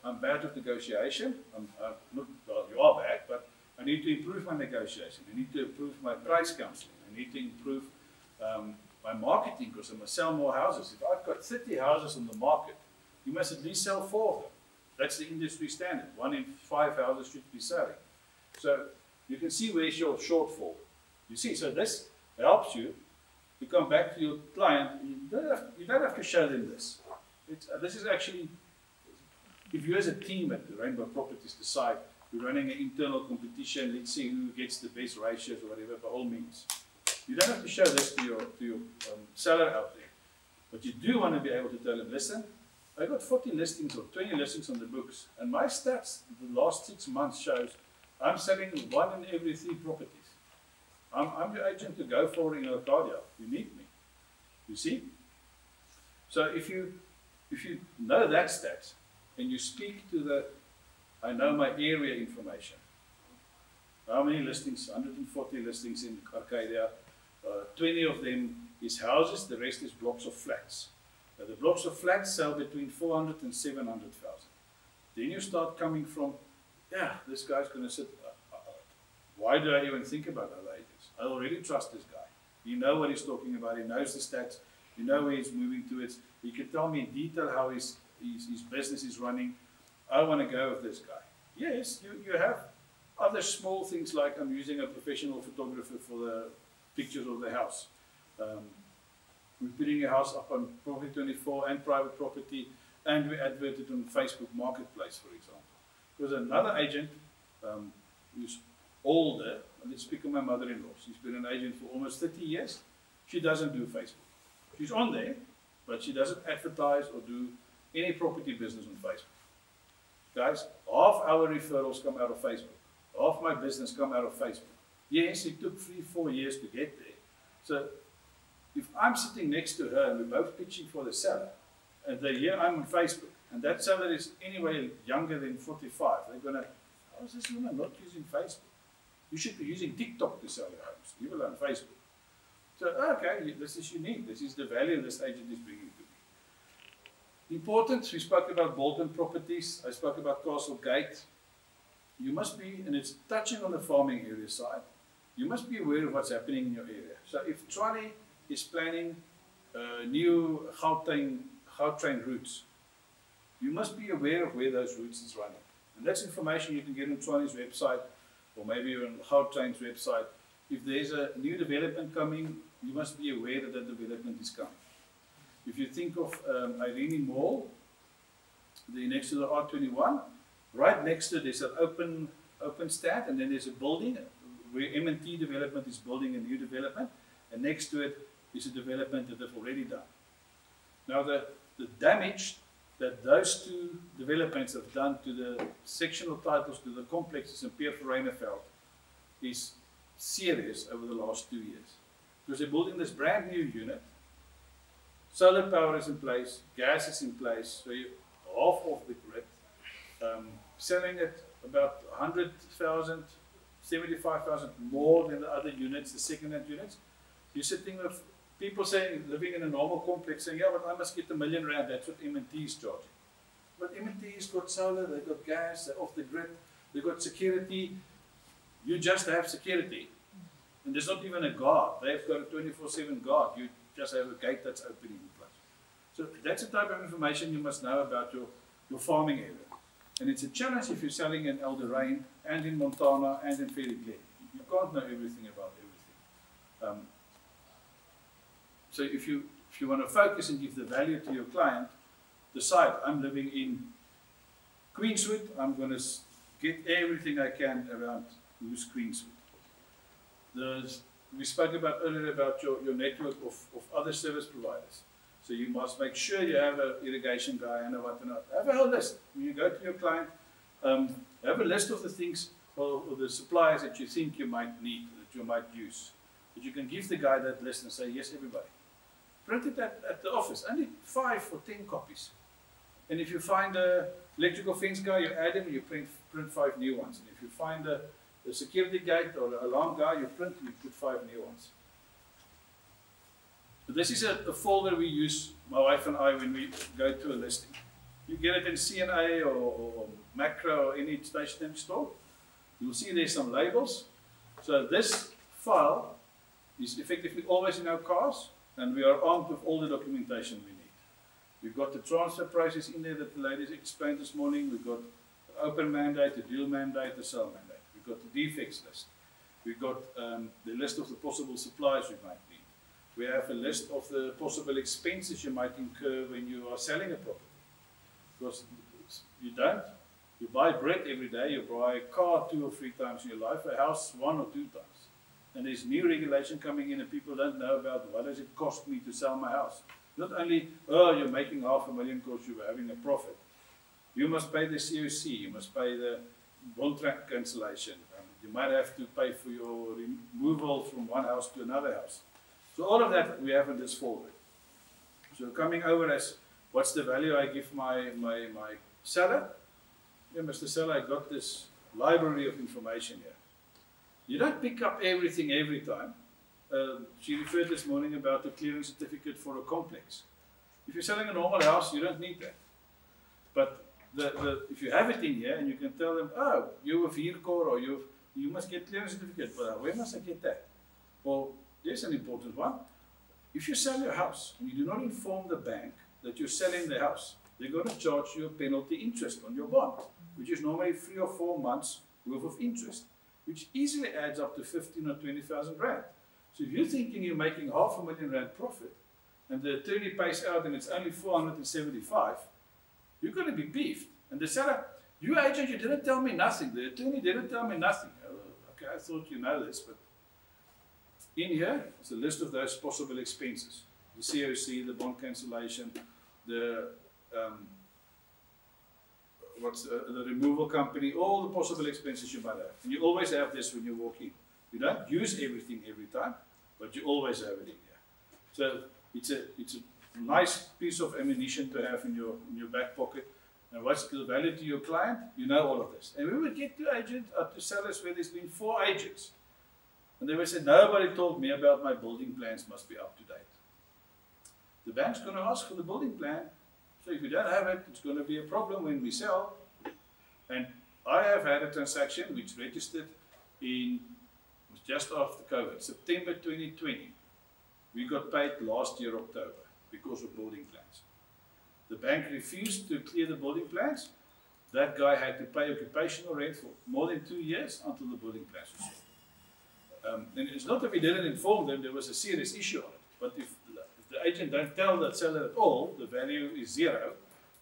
I'm bad with negotiation. I'm not, well, you are bad, but I need to improve my negotiation. I need to improve my price counseling. I need to improve my marketing, because I must sell more houses. If I've got 30 houses on the market, you must at least sell 4 of them. That's the industry standard. 1 in 5 houses should be selling. So you can see where's your shortfall. You see, so this helps you to come back to your client. You don't have to show them this. This is actually, if you as a team at the Rainbow Properties decide we're running an internal competition, let's see who gets the best ratios or whatever, by all means. You don't have to show this to your seller out there. But you do want to be able to tell them, listen, I got 40 listings or 20 listings on the books, and my stats the last 6 months shows I'm selling 1 in every 3 properties. I'm your agent to go for in Arcadia. You need me. You see? So if you know that stats and you speak to the I know my area information. How many listings? 140 listings in Arcadia. 20 of them is houses, the rest is blocks of flats. The blocks of flats sell between 400 and 700,000. Then you start coming from, yeah, this guy's going to sit. Why do I even think about other agents? I already trust this guy. He knows what he's talking about. He knows the stats. You know where he's moving towards. He can tell me in detail how his business is running. I want to go with this guy. Yes, you have other small things like I'm using a professional photographer for the pictures of the house. We're putting a house up on Property 24 and private property, and we advert it on Facebook Marketplace, for example. There's another agent who's older. Let's speak of my mother-in-law. She's been an agent for almost 30 years. She doesn't do Facebook. She's on there, but she doesn't advertise or do any property business on Facebook. Guys, half our referrals come out of Facebook. Half my business come out of Facebook. Yes, it took 3-4 years to get there. So if I'm sitting next to her and we're both pitching for the seller, and they hear I'm on Facebook, and that seller is anyway younger than 45, they're going to, how is this woman not using Facebook? You should be using TikTok to sell your homes, leave alone Facebook. So, okay, this is unique. This is the value this agent is bringing to me. Important, we spoke about Bolton Properties. I spoke about Castle Gate. You must be, and it's touching on the farming area side, you must be aware of what's happening in your area. So if Tshwane is planning new Gautrain routes, you must be aware of where those routes is running. And that's information you can get on Tshwane's website, or maybe on Gautrain's website. If there's a new development coming, you must be aware that that development is coming. If you think of Irene Mall, next to the R21, right next to there's an open stand, and then there's a building where M&T development is building a new development, and next to it is a development that they've already done. Now the damage that those 2 developments have done to the sectional titles to the complexes in Pierre Vereeneveld is serious over the last 2 years. Because they're building this brand new unit, solar power is in place, gas is in place, so you're half off the grid, selling it about 100,000, 75,000 more than the other units, the second-hand units. You're sitting with people saying, living in a normal complex, saying, yeah, but I must get R1 million, that's what M&T is charging. But M&T's got solar, they've got gas, they're off the grid, they've got security. You just have security. And there's not even a guard. They've got a 24/7 guard. You just have a gate that's opening in place. So that's the type of information you must know about your farming area. And it's a challenge if you're selling in Elderain and in Montana and in Fairly Glen. You can't know everything about everything. So if you want to focus and give the value to your client, decide, I'm living in Queenswood, I'm going to get everything I can around who's Queenswood. We spoke about earlier about your network of other service providers. So you must make sure you have an irrigation guy and a whatnot. Have a whole list. When you go to your client, have a list of the things or the suppliers that you think you might need, that you might use. But you can give the guy that list and say, yes, everybody. print it at the office. Only 5 or 10 copies. And if you find a electrical fence guy, you add him, you print 5 new ones. And if you find a security gate or an alarm guy, you print and you put 5 new ones. But this is a folder we use, my wife and I, when we go to a listing. You get it in CNA or Macro or any stationery store. You'll see there's some labels. So this file is effectively always in our cars, and we are armed with all the documentation we need. We've got the transfer process in there that the ladies explained this morning. We've got the open mandate, the dual mandate, the sale mandate. We've got the defects list. We've got the list of the possible supplies we might need. We have a list of the possible expenses you might incur when you are selling a property. Because you buy bread every day, you buy a car 2 or 3 times in your life, a house 1 or 2 times. And there's new regulation coming in and people don't know about what does it cost me to sell my house. Not only, oh, you're making $500,000 because you were having a profit. You must pay the COC, you must pay the contract cancellation. You might have to pay for your removal from one house to another house. So all of that we have in this folder. So coming over as, what's the value I give my seller? Yeah, Mr. Seller, I got this library of information here. You don't pick up everything every time. She referred this morning about the clearance certificate for a complex. If you're selling a normal house, you don't need that. But if you have it in here and you can tell them, oh, you have Vierkor or you must get clearance certificate. Well, where must I get that? Well, there's an important one. If you sell your house and you do not inform the bank that you're selling the house, they're going to charge you a penalty interest on your bond, which is normally 3 or 4 months worth of interest, which easily adds up to 15 or 20,000 rand. So if you're thinking you're making R500,000 profit, and the attorney pays out and it's only 475, you're going to be beefed. And the seller, you agent, you didn't tell me nothing. The attorney didn't tell me nothing. Okay, I thought you know this, but in here is a list of those possible expenses. The COC, the bond cancellation, the removal company, all the possible expenses you might have. And you always have this when you walk in. You don't use everything every time, but you always have it in here. So it's a nice piece of ammunition to have in your back pocket. And what's the value to your client? You know all of this. And we would get to sellers where there's been 4 agents. And they would say, nobody told me about my building plans must be up to date. The bank's going to ask for the building plan. So if you don't have it, it's going to be a problem when we sell. And I have had a transaction which registered in just after COVID, September 2020. We got paid last year, October, because of building plans. The bank refused to clear the building plans. That guy had to pay occupational rent for more than 2 years until the building plans were sold. And it's not that we didn't inform them, there was a serious issue on it. But if the agent don't tell that seller at all, the value is 0.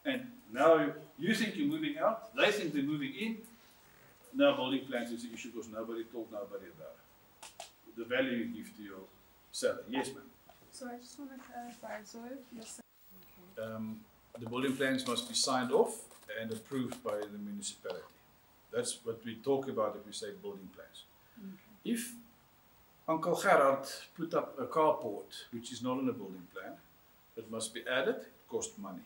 And now you think you're moving out, they think they're moving in. Now building plans is the issue because nobody told nobody about it. The value you give to your seller. Yes, ma'am. So I just want to clarify. So if you're saying the building plans must be signed off and approved by the municipality. That's what we talk about if we say building plans. Okay. If Uncle Gerard put up a carport, which is not in a building plan, it must be added, it costs money.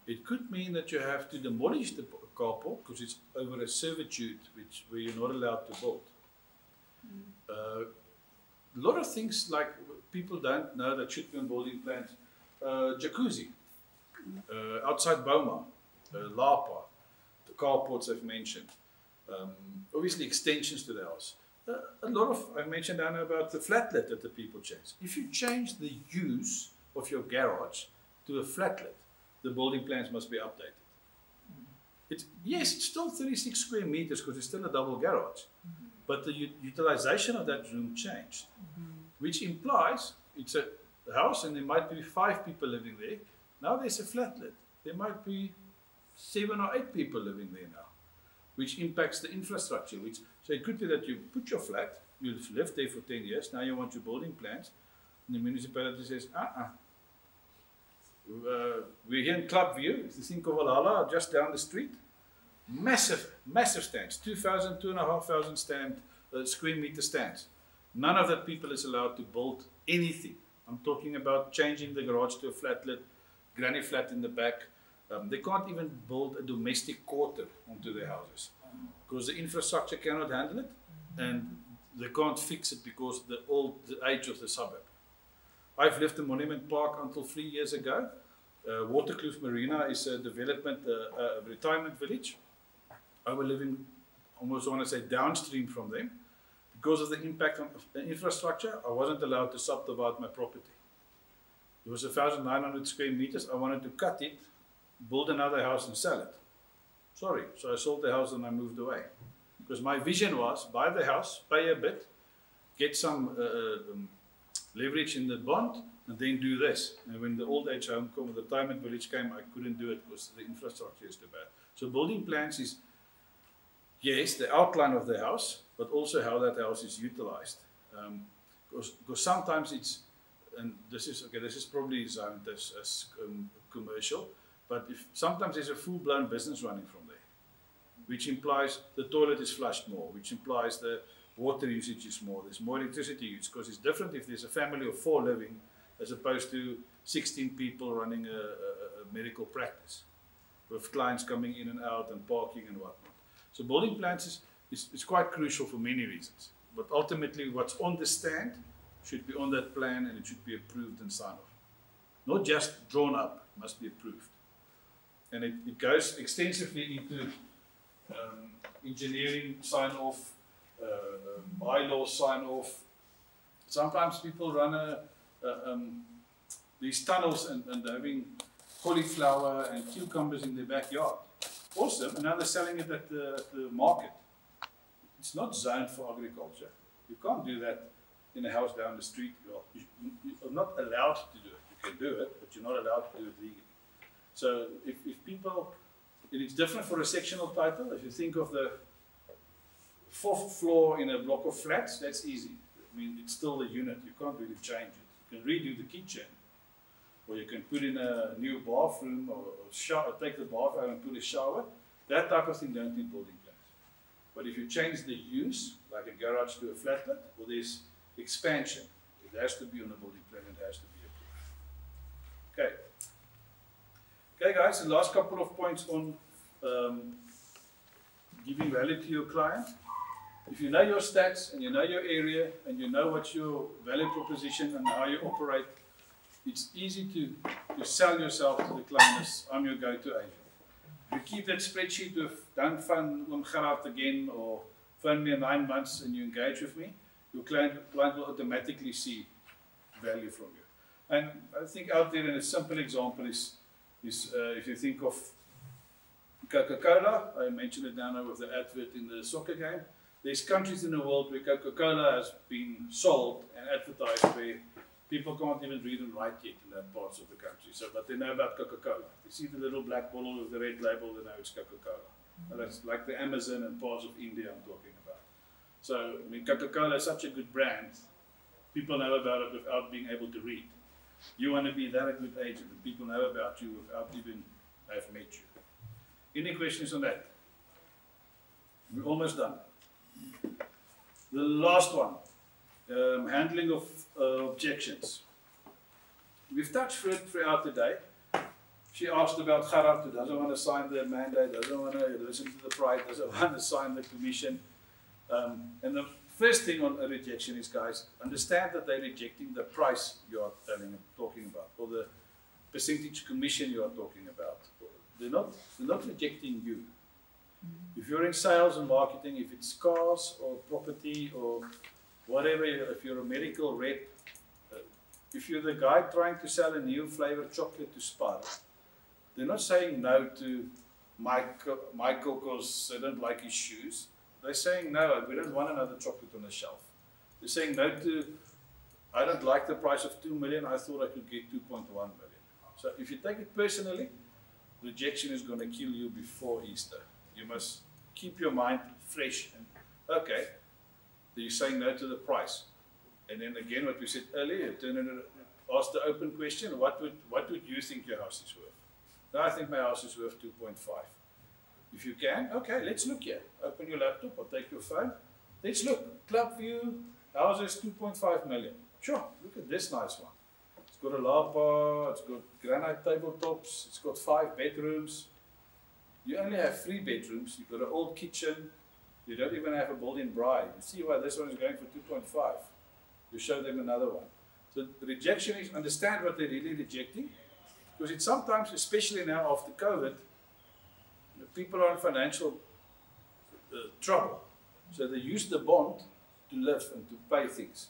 It could mean that you have to demolish the carport because it's over a servitude where you're not allowed to build. A lot of things like people don't know that should be on building plans. Jacuzzi, outside Boma, Lapa, the carports I've mentioned. Obviously extensions to the house. A lot of, I mentioned down about the flatlet that the people change. If you change the use of your garage to a flatlet, the building plans must be updated. Yes, it's still 36 square meters because it's still a double garage. But the utilization of that room changed, which implies it's a house and there might be 5 people living there. Now there's a flatlet. There might be 7 or 8 people living there now, which impacts the infrastructure. So it could be that you put your flat, you've lived there for 10 years, now you want your building plans, and the municipality says, we're here in Clubview, if you think of Valhalla, just down the street. Massive, massive stands, 2,000, 2,500 square meter stands. None of that people is allowed to build anything I'm talking about changing the garage to a flatlet, granny flat in the back. They can't even build a domestic quarter onto their houses because the infrastructure cannot handle it, and they can't fix it because the age of the suburb. I've lived in Monument Park until 3 years ago. Waterkloof Marina is a development, a retirement village. I was living, almost want to say, downstream from them. Because of the impact on the infrastructure, I wasn't allowed to subdivide my property. It was 1,900 square meters. I wanted to cut it, build another house and sell it. Sorry, so I sold the house and I moved away. Because my vision was, buy the house, pay a bit, get some leverage in the bond, and then do this. And when the old age home came, the retirement village came, I couldn't do it because the infrastructure is too bad. So building plans is, yes, the outline of the house, but also how that house is utilized. Because sometimes it's, and this is probably zoned as commercial, but if sometimes there's a full-blown business running from there, which implies the toilet is flushed more, which implies the water usage is more, there's more electricity use, because it's different if there's a family of 4 living as opposed to 16 people running a medical practice with clients coming in and out and parking and whatnot. So building plans is quite crucial for many reasons, but ultimately what's on the stand should be on that plan and it should be approved and signed off. Not just drawn up, it must be approved. And it goes extensively into engineering sign off, bylaws sign off. Sometimes people run these tunnels and having cauliflower and cucumbers in their backyard. Awesome, and now they're selling it at the market. It's not zoned for agriculture. You can't do that in a house down the street. You're not allowed to do it. You can do it, but you're not allowed to do it legally. So if people, and it's different for a sectional title. If you think of the 4th floor in a block of flats, that's easy. I mean, it's still the unit. You can't really change it. You can redo the kitchen, or you can put in a new bathroom, or shower, take the bath out and put a shower. That type of thing don't need building plans. But if you change the use, like a garage to a flatlet, or there's expansion, it has to be on a building plan, it has to be approved. Okay. Okay guys, the last couple of points on giving value to your client. If you know your stats and you know your area and you know what's your value proposition and how you operate, it's easy to sell yourself to the client as I'm your go-to agent. If you keep that spreadsheet of don't phone Gerard again or phone me in 9 months and you engage with me, your client will automatically see value from you. And I think out there, and a simple example is if you think of Coca-Cola, I mentioned it now with the advert in the soccer game. There's countries in the world where Coca-Cola has been sold and advertised where people can't even read and write yet in that parts of the country. So, but they know about Coca-Cola. They see the little black bottle with the red label, they know it's Coca-Cola. And that's like the Amazon and parts of India I'm talking about. So, I mean, Coca-Cola is such a good brand. People know about it without being able to read. You want to be that a good agent, and people know about you without even have met you. Any questions on that? We're almost done. The last one, handling of objections. We've touched throughout the day. She asked about Gerard, who doesn't want to sign the mandate, doesn't want to listen to the price, doesn't want to sign the commission. And the first thing on a rejection is, guys, understand that they're rejecting the price you are talking about, or the percentage commission you are talking about. They're not rejecting you. If you're in sales and marketing, if it's cars or property or whatever, if you're a medical rep, if you're the guy trying to sell a new flavored chocolate to Spar, they're not saying no to Michael because they don't like his shoes. They're saying no, we don't want another chocolate on the shelf. They're saying no to, I don't like the price of 2 million, I thought I could get 2.1 million. So if you take it personally, rejection is going to kill you before Easter. You must keep your mind fresh and, okay, you're saying no to the price. And then again, what we said earlier, turn and ask the open question, what would you think your house is worth? Now I think my house is worth 2.5. If you can, okay, let's look here. Open your laptop or take your phone. Let's look. Club view, houses 2.5 million. Sure, look at this nice one. got a lapa, it's got granite tabletops, it's got 5 bedrooms. You only have 3 bedrooms, you've got an old kitchen, you don't even have a built-in braai. You see why this one is going for 2.5. You show them another one. So the rejection is understand what they're really rejecting, because it's sometimes, especially now after COVID, people are in financial trouble. So they use the bond to live and to pay things.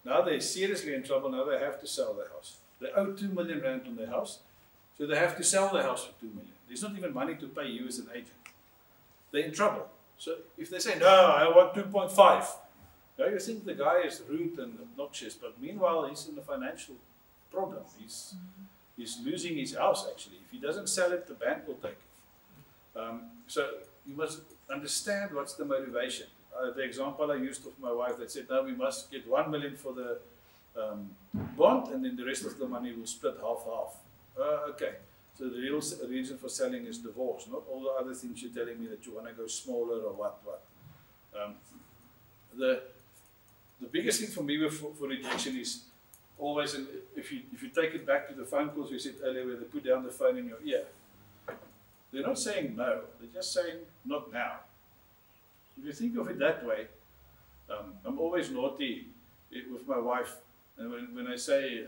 Now they're seriously in trouble, now they have to sell their house. They owe 2 million rand on their house, so they have to sell their house for 2 million. There's not even money to pay you as an agent. They're in trouble. So if they say, no, I want 2.5, now you think the guy is rude and obnoxious, but meanwhile he's in a financial problem. He's losing his house actually. If he doesn't sell it, the bank will take it. So you must understand what's the motivation. The example I used of my wife that said, no, we must get 1 million for the bond and then the rest of the money will split half-half. Okay, so the real reason for selling is divorce, not all the other things you're telling me that you want to go smaller or what. The biggest thing for me for rejection is always, and if you take it back to the phone calls we said earlier where they put down the phone in your ear, they're not saying no, they're just saying not now. If you think of it that way, I'm always naughty with my wife, and when I say,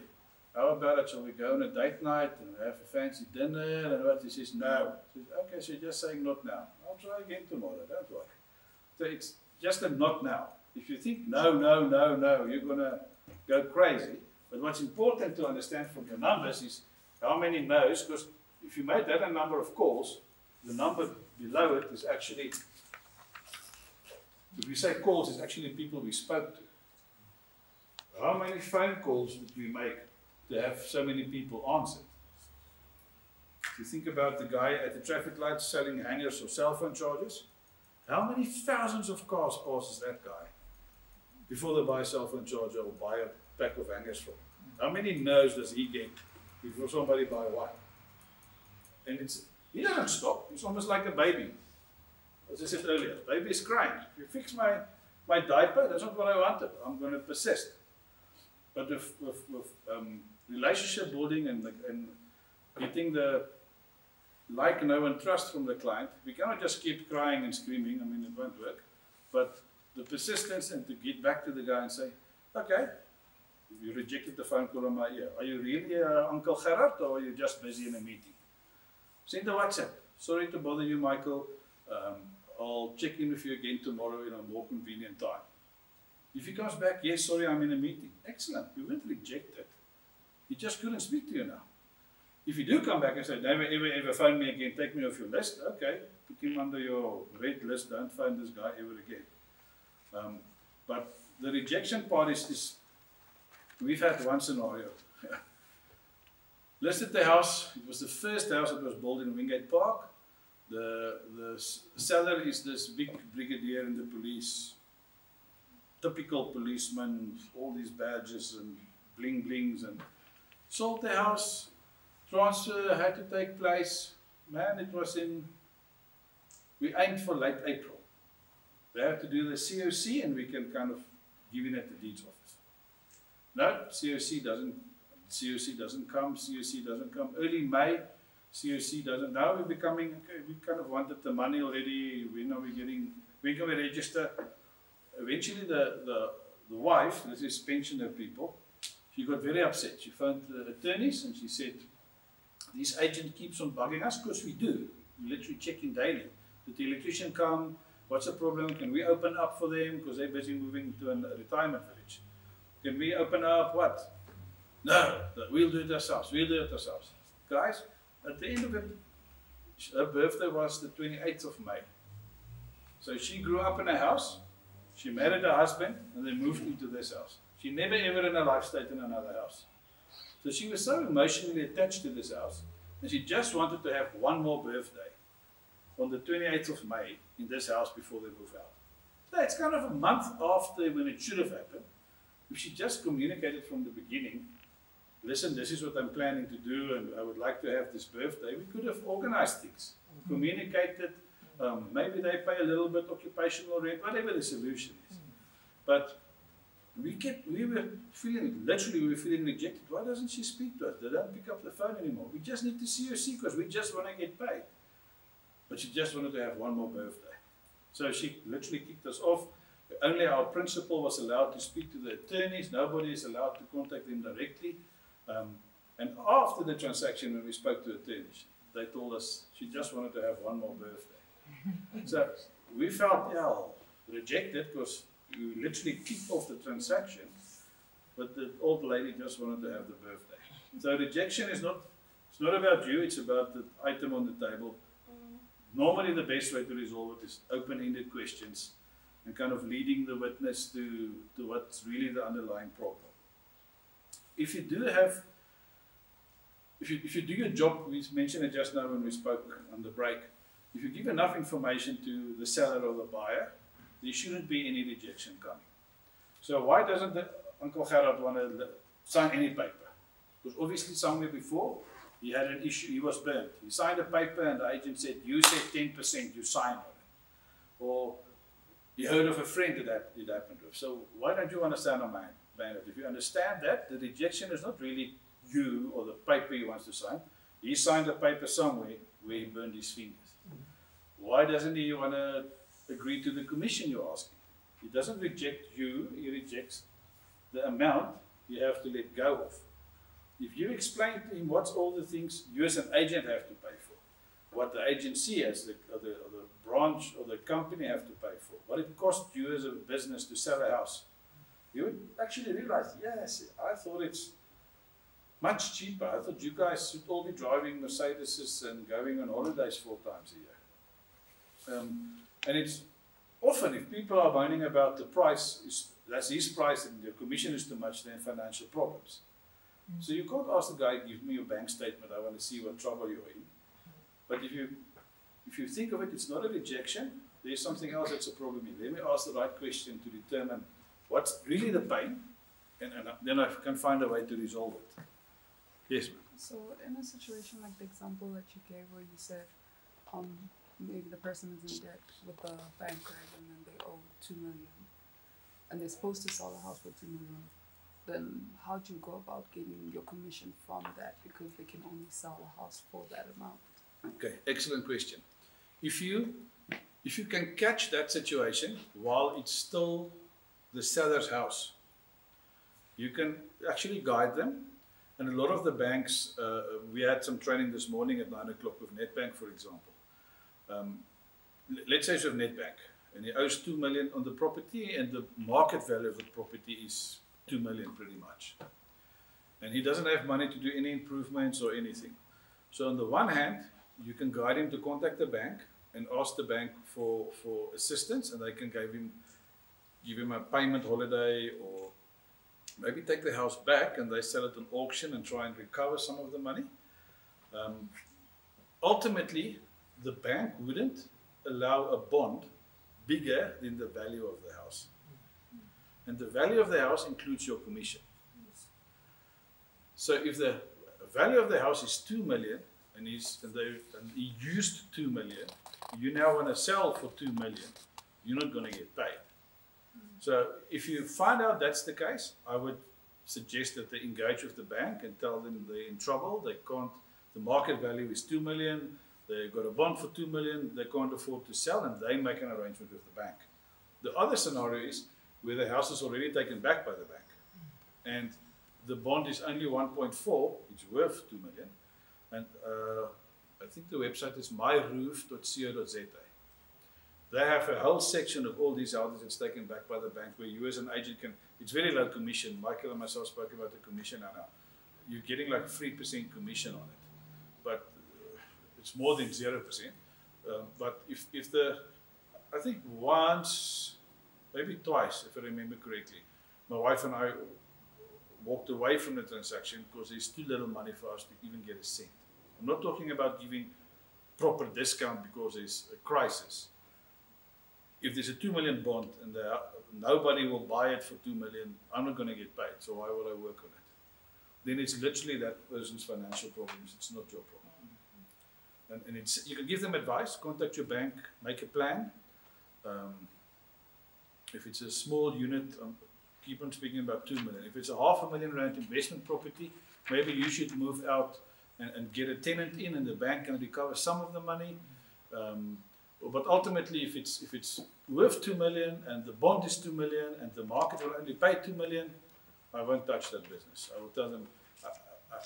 how about it, shall we go on a date night and have a fancy dinner and what, she says no. She says, okay, so you're just saying not now. I'll try again tomorrow, don't worry. So it's just a not now. If you think no, no, no, no, you're going to go crazy. But what's important to understand from your numbers is how many no's, because if you made that a number of calls, the number below it is actually, if we say calls, it's actually people we spoke to. How many phone calls did we make to have so many people answered? If you think about the guy at the traffic lights selling hangers or cell phone chargers, how many thousands of cars passes that guy before they buy a cell phone charger or buy a pack of hangers from him? How many no's does he get before somebody buy one? And he doesn't stop. He's almost like a baby. As I said earlier, baby is crying. If you fix my diaper, that's not what I wanted. I'm going to persist. But with relationship building and getting the like, know, and trust from the client, we cannot just keep crying and screaming. I mean, it won't work. But the persistence and to get back to the guy and say, okay, you rejected the phone call on my ear. Are you really Uncle Gerard or are you just busy in a meeting? Send a WhatsApp. Sorry to bother you, Michael. I'll check in with you again tomorrow in a more convenient time. If he comes back, yes, sorry, I'm in a meeting. Excellent. You weren't rejected. He just couldn't speak to you now. If you do come back and say, never, ever phone me again, take me off your list, okay, put him under your red list, don't phone this guy ever again. But the rejection part is we've had one scenario. Listed the house, it was the first house that was built in Wingate Park. The seller is this big brigadier in the police, typical policeman, all these badges and bling blings, and sold the house. Transfer had to take place. Man, it was we aimed for late April. They have to do the COC and we can kind of give it at the deeds office. No, COC doesn't come. Early May, COC doesn't. Now we're becoming, okay, we kind of wanted the money already. When can we register? Eventually the wife, this is pensioner people, she got very upset. She phoned the attorneys and she said, this agent keeps on bugging us, because we do. We literally check in daily. Did the electrician come? What's the problem? Can we open up for them? Because they're busy moving to a retirement village. Can we open up what? No, we'll do it ourselves. Guys, at the end of it, her birthday was the 28th of May. So she grew up in a house, she married her husband, and they moved into this house. She never ever in her life stayed in another house. So she was so emotionally attached to this house, and she just wanted to have one more birthday on the 28th of May in this house before they move out. So it's kind of a month after when it should have happened. If she just communicated from the beginning, listen, this is what I'm planning to do, and I would like to have this birthday, we could have organized things, communicated, maybe they pay a little bit occupational rent, whatever the solution is. But We were feeling, literally we were feeling rejected. Why doesn't she speak to us? They don't pick up the phone anymore. We just need to see her because we just want to get paid. But she just wanted to have one more birthday. So she literally kicked us off. Only our principal was allowed to speak to the attorneys. Nobody is allowed to contact them directly. And after the transaction, when we spoke to the attorneys, they told us she just wanted to have one more birthday. So we felt rejected because we literally kicked off the transaction, but the old lady just wanted to have the birthday. So rejection is not, it's not about you, it's about the item on the table. Normally the best way to resolve it is open-ended questions and kind of leading the witness to what's really the underlying problem. If you do have, if you do your job, we mentioned it just now when we spoke on the break, if you give enough information to the seller or the buyer, there shouldn't be any rejection coming. So why doesn't Uncle Gerard want to sign any paper? Because obviously somewhere before, he had an issue, he was burnt. He signed a paper and the agent said, you said 10%, you signed on it. Or he heard of a friend that it happened with. So why don't you understand a man? If you understand that, the rejection is not really you or the paper he wants to sign. He signed a paper somewhere where he burned his fingers. Why doesn't he want to agree to the commission you're asking? He doesn't reject you, he rejects the amount you have to let go of. If you explain to him what's all the things you as an agent have to pay for, what the agency as the branch or the company have to pay for, what it costs you as a business to sell a house, you would actually realize, yes, I thought it's much cheaper. I thought you guys should all be driving Mercedes and going on holidays 4 times a year. And it's often, if people are moaning about the price, that's his price and the commission is too much, then financial problems. So you can't ask the guy, give me your bank statement, I want to see what trouble you're in. But if you think of it, it's not a rejection, there's something else that's a problem here. Let me ask the right question to determine what's really the pain, and then I can find a way to resolve it. Yes, ma'am. So in a situation like the example that you gave where you said maybe the person is in debt with the bank, right, and then they owe 2 million and they're supposed to sell the house for 2 million, then how do you go about getting your commission from that because they can only sell the house for that amount? Okay, excellent question. If you can catch that situation while it's still the seller's house, you can actually guide them. And a lot of the banks, we had some training this morning at 9 o'clock with Nedbank, for example. Let's say it's with Nedbank, and he owes 2 million on the property, and the market value of the property is 2 million pretty much. And he doesn't have money to do any improvements or anything. So on the one hand, you can guide him to contact the bank and ask the bank for assistance, and they can give him a payment holiday, or maybe take the house back and they sell it on auction and try and recover some of the money. Ultimately, the bank wouldn't allow a bond bigger than the value of the house. And the value of the house includes your commission. So if the value of the house is 2 million and he used 2 million, you now want to sell for 2 million, you're not going to get paid. So if you find out that's the case, I would suggest that they engage with the bank and tell them they're in trouble. They can't, the market value is 2 million, they've got a bond for 2 million, they can't afford to sell, and they make an arrangement with the bank. The other scenario is where the house is already taken back by the bank and the bond is only 1.4, it's worth 2 million. And I think the website is myroof.co.za. They have a whole section of all these houses that's taken back by the bank where you as an agent can, it's very low commission. Michael and myself spoke about the commission now. You're getting like 3% commission on it, but it's more than 0%. But if I think once, maybe twice, if I remember correctly, my wife and I walked away from the transaction because there's too little money for us to even get a cent. I'm not talking about giving proper discount because there's a crisis. If there's a 2 million bond and nobody will buy it for 2 million, I'm not going to get paid, so why would I work on it? Then it's literally that person's financial problems, it's not your problem. And you can give them advice, contact your bank, make a plan. If it's a small unit, keep on speaking about 2 million. If it's a R500,000 investment property, maybe you should move out and get a tenant in, and the bank can recover some of the money. But ultimately, if it's worth 2 million and the bond is 2 million and the market will only pay 2 million, I won't touch that business. I will tell them,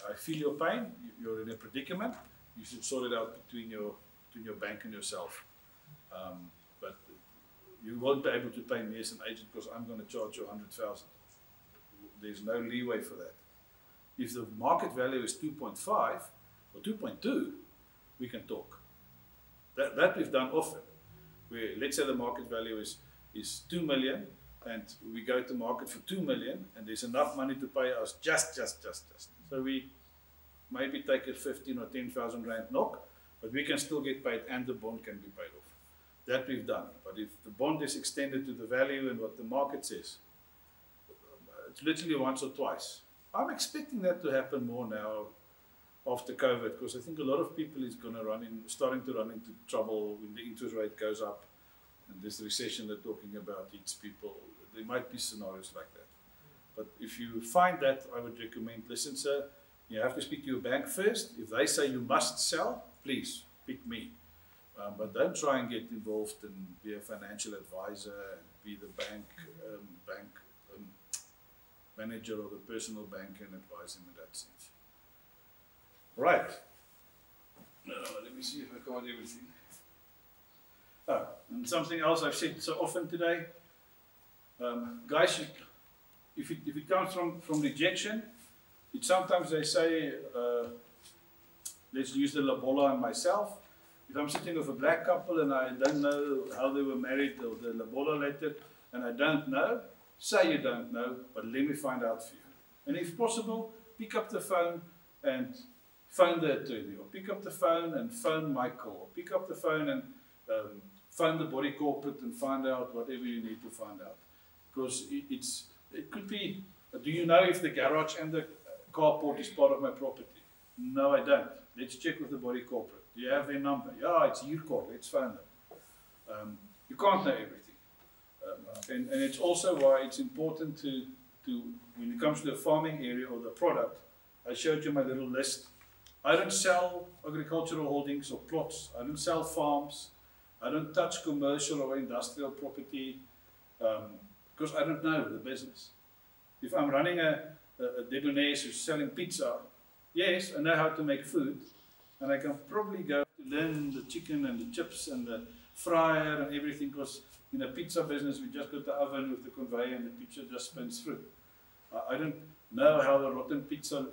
I feel your pain. You're in a predicament. You should sort it out between your bank and yourself. But you won't be able to pay me as an agent because I'm going to charge you 100,000. There's no leeway for that. If the market value is 2.5 or 2.2, we can talk. That we've done often. Where let's say the market value is 2 million and we go to market for 2 million and there's enough money to pay us just. So we maybe take a 15 or 10,000 rand knock, but we can still get paid and the bond can be paid off. That we've done. But if the bond is extended to the value and what the market says, it's literally once or twice. I'm expecting that to happen more now after COVID, because I think a lot of people is going to starting to run into trouble when the interest rate goes up and this recession they're talking about hits people. There might be scenarios like that. But if you find that, I would recommend, listen, sir, you have to speak to your bank first. If they say you must sell, please pick me. But don't try and get involved and be a financial advisor and be the bank manager or the personal banker and advise him in that sense. Right. Let me see if I covered everything. Oh, and something else I've said so often today. Guys, if it comes from rejection, sometimes they say, let's use the Lobola and myself. If I'm sitting with a black couple and I don't know how they were married or the Lobola letter, and I don't know, say you don't know, but let me find out for you. And if possible, pick up the phone and phone the attorney, or pick up the phone and phone Michael, or pick up the phone and phone the body corporate and find out whatever you need to find out. Because it could be, do you know if the garage and the carport is part of my property? No, I don't. Let's check with the body corporate. Do you have their number? Yeah, it's your call. Let's phone them. You can't know everything. And it's also why it's important to, when it comes to the farming area or the product, I showed you my little list. I don't sell agricultural holdings or plots. I don't sell farms. I don't touch commercial or industrial property because I don't know the business. If I'm running a Debonnaise who's selling pizza, yes, I know how to make food, and I can probably go to learn the chicken and the chips and the fryer and everything, because in a pizza business we just got the oven with the conveyor and the pizza just spins through. I don't know how the rotten pizza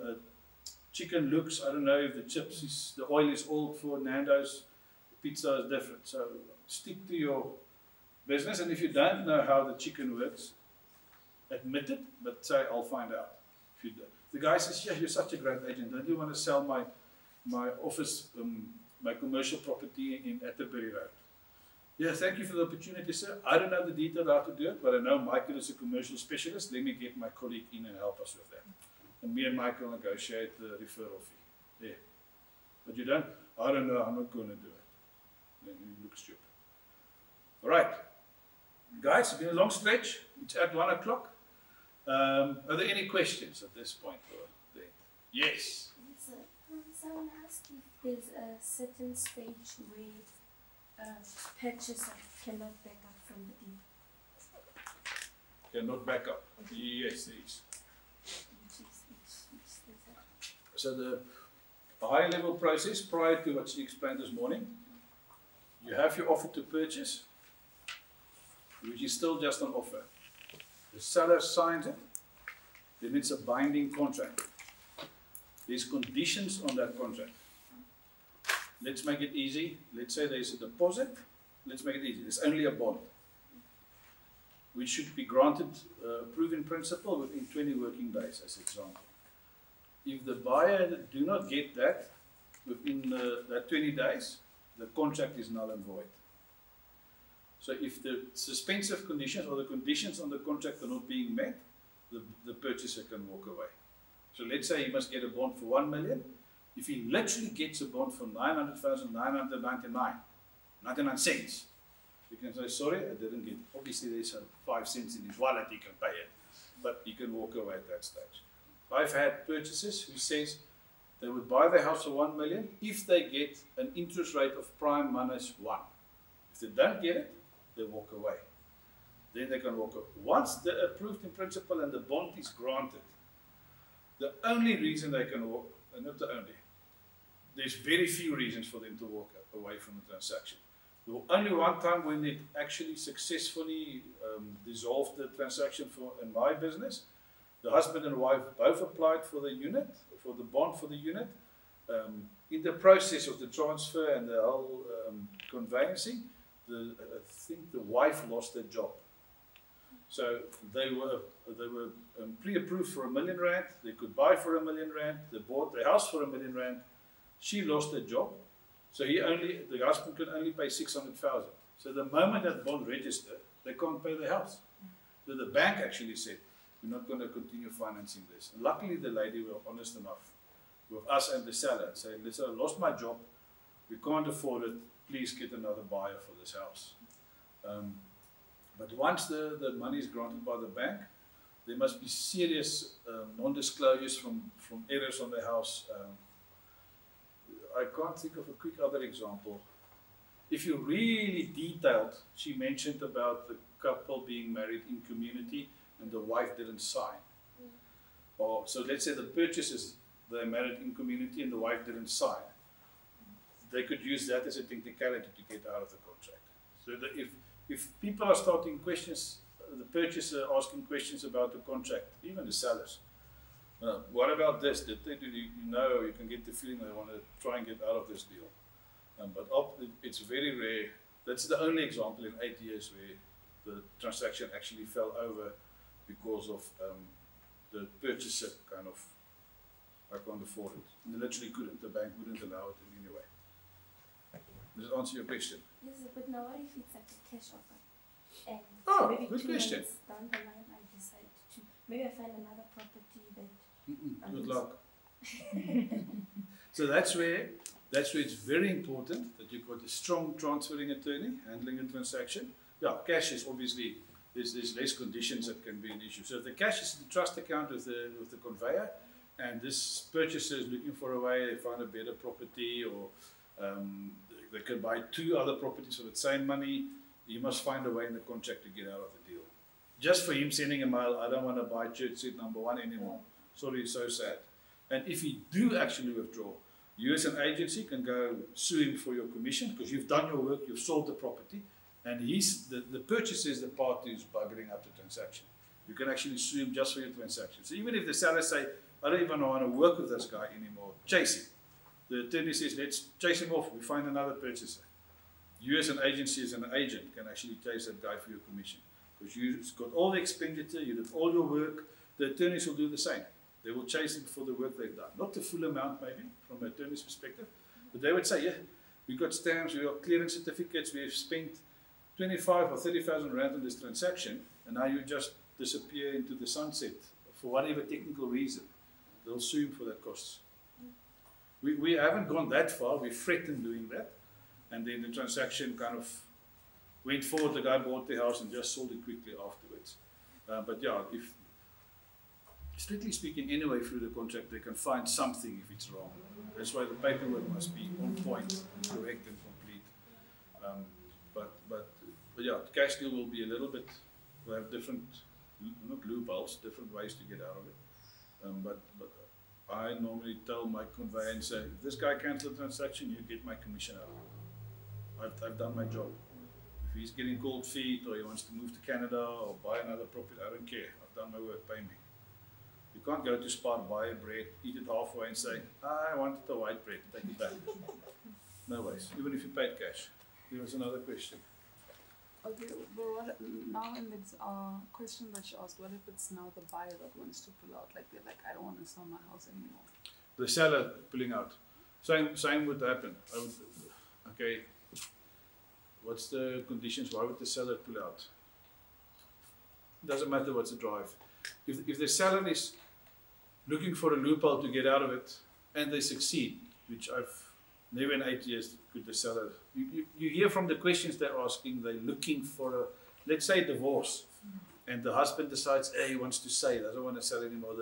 chicken looks. I don't know if the oil is old for Nando's. Pizza is different. So stick to your business, and if you don't know how the chicken works, admit it, but say, I'll find out. If you do. The guy says, yeah, you're such a great agent. Don't you want to sell my office, my commercial property in Atterbury Road? Yeah, thank you for the opportunity, sir. I don't know the detail how to do it, but I know Michael is a commercial specialist. Let me get my colleague in and help us with that. And me and Michael negotiate the referral fee. There. But you don't? I don't know. I'm not going to do it. Then you look stupid. All right. Guys, it's been a long stretch. It's at 1 o'clock. Are there any questions at this point? Yes. Someone asked if there's a certain stage where purchaser cannot back up from the deed. Cannot back up. Yes, there is. So the high level process prior to what she explained this morning, you have your offer to purchase, which is still just an offer. The seller signs it, then it's a binding contract. There's conditions on that contract. Let's make it easy. Let's say there's a deposit. Let's make it easy. There's only a bond, which should be granted approved in principle within 20 working days, as an example. If the buyer do not get that within that 20 days, the contract is null and void. So if the suspensive conditions or the conditions on the contract are not being met, the purchaser can walk away. So let's say he must get a bond for 1 million. If he literally gets a bond for 900,999 cents, you can say, sorry, I didn't get it. Obviously there's 5 cents in his wallet, he can pay it. but he can walk away at that stage. I've had purchasers who says they would buy the house for 1 million if they get an interest rate of prime minus 1. If they don't get it, they walk away. Then they can walk away. Once they're approved in principle and the bond is granted, the only reason they can walk, not the only, there's very few reasons for them to walk away from the transaction. Only one time when it actually successfully dissolved the transaction in my business, the husband and wife both applied for the unit, for the bond for the unit. In the process of the transfer and the whole conveyancing, I think the wife lost her job. So they were pre-approved for R1 million. They could buy for R1 million. They bought the house for R1 million. She lost her job, so the husband could only pay 600,000. So the moment that bond registered, they can't pay the house. So the bank actually said, "We're not going to continue financing this." And luckily, the lady were honest enough with us and the seller, saying, "Listen, I lost my job. We can't afford it. Please get another buyer for this house." But once the money is granted by the bank, there must be serious non-disclosures from errors on the house. I can't think of a quick other example. If you're really detailed, she mentioned about the couple being married in community and the wife didn't sign. Or so let's say the purchasers, they're married in community and the wife didn't sign. They could use that as a technicality to get out of the contract. So that if people are starting questions, the purchaser asking questions about the contract, even the sellers, what about this? Did they do? You know, you can get the feeling they want to try and get out of this deal. But it's very rare. That's the only example in 8 years where the transaction actually fell over because of the purchaser kind of, I can't afford it. They literally couldn't. The bank wouldn't allow it in any way. Does that answer your question? Yes, but now what if it's like a cash offer? And maybe good 2 question. months down the line I decide to, maybe I find another property that... Good luck. So that's where it's very important that you've got a strong transferring attorney handling a transaction. Yeah, cash is obviously, there's less conditions that can be an issue. So if the cash is in the trust account with the conveyor, and this purchaser is looking for a way, they find a better property, or they can buy 2 other properties for the same money, you must find a way in the contract to get out of the deal. Just for him sending a mail, I don't want to buy Church Street number 1 anymore. Sorry, it's so sad. And if you do actually withdraw, you as an agency can go sue him for your commission because you've done your work, you've sold the property, and the purchaser is the party who's buggering up the transaction. You can actually sue him just for your transaction. So even if the seller say, I don't even want to work with this guy anymore, chase him. The attorney says, let's chase him off, we find another purchaser. You as an agency, as an agent, can actually chase that guy for your commission. Because you've got all the expenditure, you did all your work, the attorneys will do the same. They will chase them for the work they've done. Not the full amount maybe, from an attorney's perspective, but they would say, yeah, we've got stamps, we've got clearance certificates, we've spent 25 or 30,000 rand on this transaction, and now you just disappear into the sunset for whatever technical reason. They'll sue him for that costs. We haven't gone that far, we threatened doing that, and then the transaction kind of went forward, the guy bought the house and just sold it quickly afterwards. But yeah, if strictly speaking, anyway, through the contract, they can find something if it's wrong. That's why the paperwork must be on point, correct and complete. But yeah, the cash deal will be a little bit, we'll have different, not loopholes, different ways to get out of it. But I normally tell my conveyancer, if this guy cancels the transaction, you get my commission out of it. I've done my job. If he's getting cold feet or he wants to move to Canada or buy another property, I don't care. I've done my work, pay me. You can't go to Spar, buy a bread, eat it halfway and say, I wanted the white bread, take it back. No ways, even if you paid cash. There was another question. Okay, but what, now in the question that she asked, what if it's now the buyer that wants to pull out? Like they're like, I don't want to sell my house anymore. The seller pulling out. Same would happen. Okay, what's the conditions? Why would the seller pull out? Doesn't matter what's the drive. If the seller is looking for a loophole to get out of it and they succeed, which I've never in 8 years could the seller. You hear from the questions they're asking, they're looking for a, let's say, divorce, and the husband decides, he wants to sell, doesn't want to sell anymore,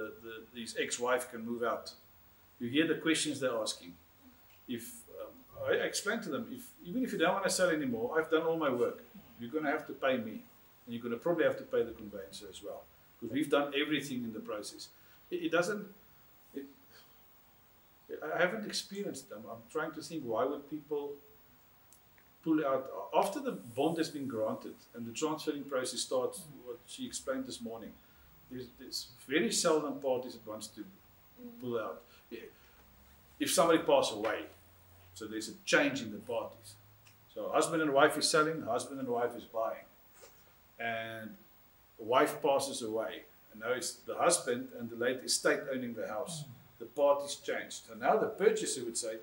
his ex-wife can move out. You hear the questions they're asking. I explain to them, even if you don't want to sell anymore, I've done all my work. You're going to have to pay me. And you're going to probably have to pay the conveyancer as well. Because we've done everything in the process. I haven't experienced them. I'm trying to think, why would people pull out? After the bond has been granted and the transferring process starts, what she explained this morning, there's very seldom parties that wants to pull out. If somebody passes away, so there's a change in the parties. So husband and wife is selling, husband and wife is buying. And the wife passes away. And now it's the husband and the late estate owning the house. The parties changed. So now the purchaser would say,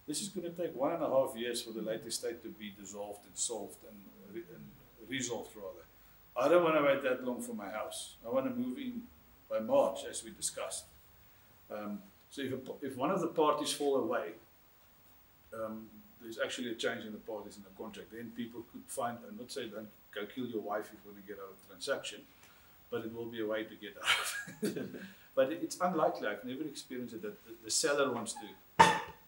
this is going to take 1.5 years for the late estate to be dissolved and solved and resolved rather. I don't want to wait that long for my house. I want to move in by March, as we discussed. So if one of the parties fall away, there's actually a change in the parties in the contract. Then people could find, and not say don't go kill your wife if you want to get out of the transaction, but it will be a way to get out of it. But it's unlikely, I've never experienced it, that the seller wants to.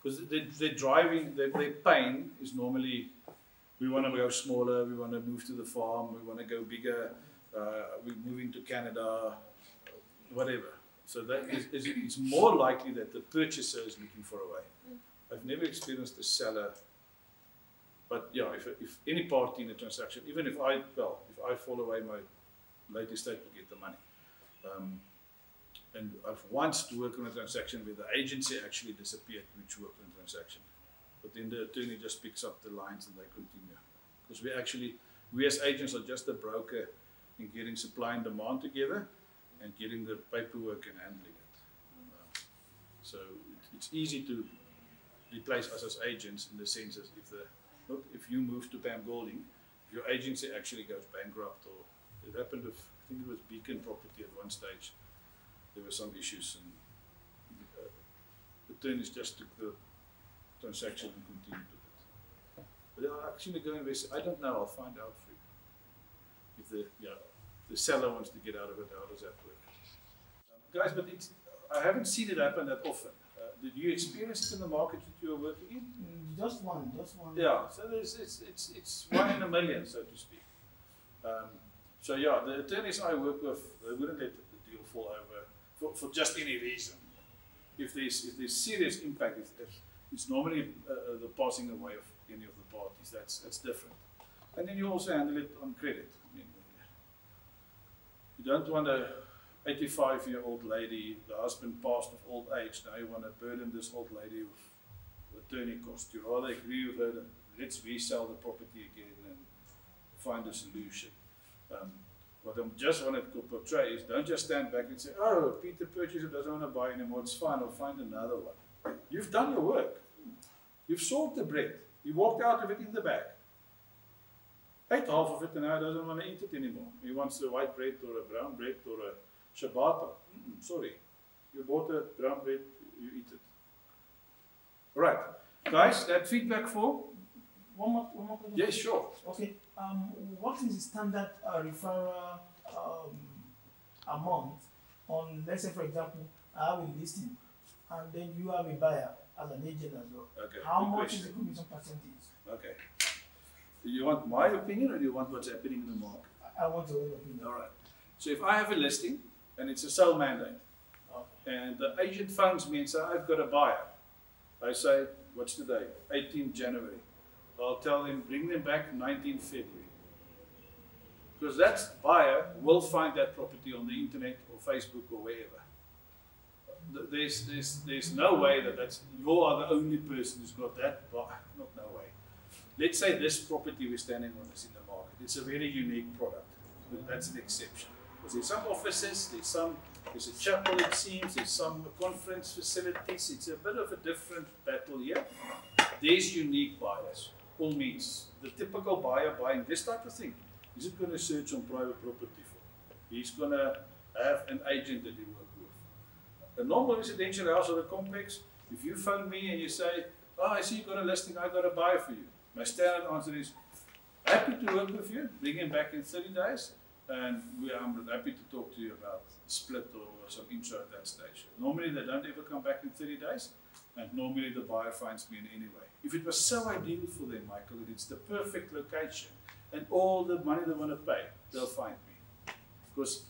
Because they're driving, their pain is normally, we want to go smaller, we want to move to the farm, we want to go bigger, we're moving to Canada, whatever. So that it's more likely that the purchaser is looking for a way. I've never experienced the seller, but yeah, if any party in a transaction, even if I fall away, my late estate will get the money. And I've once worked on a transaction where the agency actually disappeared, which worked on the transaction. But then the attorney just picks up the lines and they continue. Because we as agents are just a broker in getting supply and demand together and getting the paperwork and handling it. So it's easy to replace us as agents in the sense as if you move to Pam Golding, if your agency actually goes bankrupt, or it happened with, I think it was Beacon Property at one stage. There were some issues, and the attorneys just took the transaction and continued with it. But they'll actually go invest. I don't know. I'll find out for you. If the seller wants to get out of it, how does that work? Guys, but I haven't seen it happen that often. Did you experience it in the market that you were working in? Just one. Yeah. So it's 1 in a million, so to speak. So yeah, the attorneys I work with, they wouldn't let the deal fall over for just any reason. If there's serious impact, it's normally the passing away of any of the parties. That's different. And then you also handle it on credit. I mean, you don't want a 85-year-old lady, the husband passed of old age. Now you want to burden this old lady with attorney costs. You rather agree with her that let's resell the property again and find a solution. What I just wanted to portray is, don't just stand back and say, oh, Peter purchaser doesn't want to buy anymore, it's fine, I'll find another one. You've done your work. You've sold the bread. You walked out of it in the bag. Ate half of it and now he doesn't want to eat it anymore. He wants a white bread or a brown bread or a ciabatta. Sorry. You bought a brown bread, you eat it. Right. Guys, that feedback for? One more question. Yes, sure. Okay. What is the standard referral amount on, let's say, for example, I have a listing and then you have a buyer as an agent as well. Okay. How much is the commission percentage? Okay. Do you want my opinion or do you want what's happening in the market? I want your opinion. All right. So if I have a listing and it's a sale mandate, and the agent phones me and says, I've got a buyer. I say, what's today? 18th January. I'll tell him, bring them back 19th February. Because that buyer will find that property on the internet or Facebook or wherever. There's no way that you are the only person who's got that buyer. Not no way. Let's say this property we're standing on is in the market. It's a very unique product. But that's an exception. Because there's some offices, there's a chapel it seems, there's some conference facilities. It's a bit of a different battle here. There's unique buyers. All means the typical buyer buying this type of thing isn't going to search on private property for. He's going to have an agent that he works with. A normal residential house or a complex, if you phone me and you say, oh, I see you got a listing, I got a buyer for you. My standard answer is, happy to work with you, bring him back in 30 days, And I'm happy to talk to you about split or some intro at that stage. Normally they don't ever come back in 30 days, and normally the buyer finds me in any way. If it was so ideal for them, Michael, that it's the perfect location and all the money they want to pay, they'll find me. Because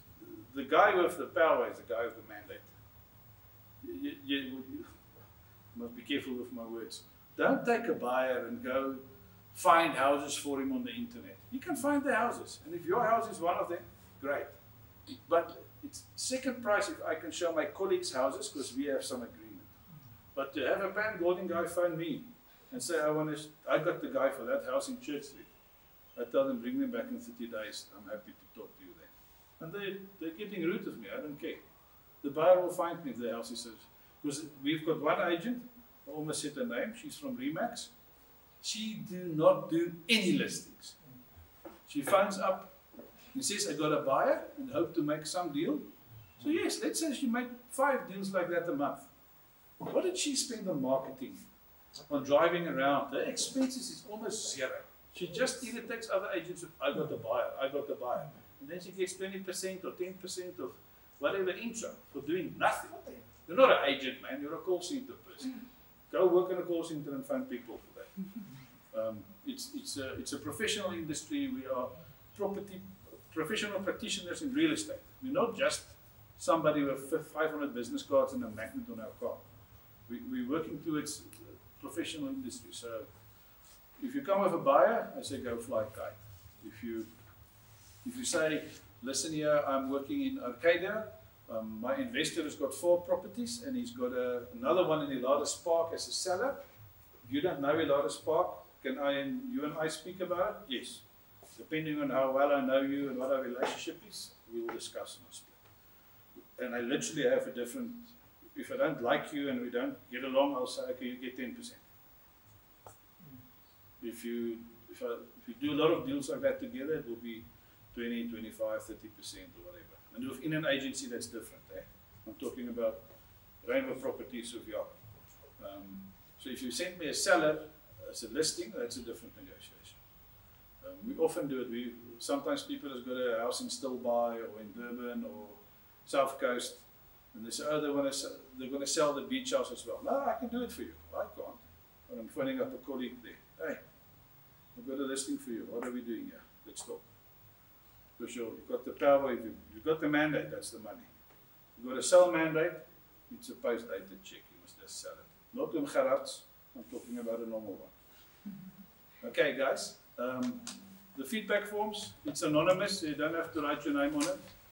the guy with the power is the guy with the mandate. You must be careful with my words. Don't take a buyer and go find houses for him on the internet. You can find the houses, and if your house is one of them, great. But it's second price if I can show my colleagues' houses, because we have some agreement. But to have a Pan Golding guy phone me and say, I got the guy for that house in Church Street. I tell them, bring them back in 30 days. I'm happy to talk to you then. And they're getting rude with me. I don't care. The buyer will find me if the house is yours. Because we've got one agent, I almost said her name, she's from Remax. She do not do any listings. She phones up and says, I got a buyer and hope to make some deal. So yes, let's say she made 5 deals like that a month. What did she spend on marketing, on driving around? Her expenses is almost zero. She just either takes other agents with, I got the buyer, I got the buyer. And then she gets 20% or 10% of whatever intro for doing nothing. You're not an agent, man, you're a call center person. Go work in a call center and find people for that. It's a professional industry. We are professional practitioners in real estate. We're not just somebody with 500 business cards and a magnet on our car. We're working towards a professional industry. So if you come with a buyer, I say go fly kite. If you say, listen here, I'm working in Arcadia. My investor has got 4 properties and he's got another one in Eladas Park as a seller. You don't know Eladas Park. Can you and I speak about it? Yes. Depending on how well I know you and what our relationship is, we will discuss on a split. And I literally have a different, if I don't like you and we don't get along, I'll say, okay, you get 10%. If you do a lot of deals like that together, it will be 20, 25, 30% or whatever. And within an agency, that's different. I'm talking about Rainbow Properties of York. So if you send me a seller as a listing, that's a different negotiation. We often do it. Sometimes people have got a house in Stilbaai or in Durban or South Coast, and they say, oh, they're going to sell the beach house as well. No, I can do it for you. I can't. But I'm phoning up a colleague there. Hey, I've got a listing for you. What are we doing here? Let's talk. Because you've got the power, you've got the mandate, that's the money. You've got a sell mandate, it's a post-dated check, you must just sell it. Not Gerards, I'm talking about a normal one. Okay guys, the feedback forms, it's anonymous, you don't have to write your name on it.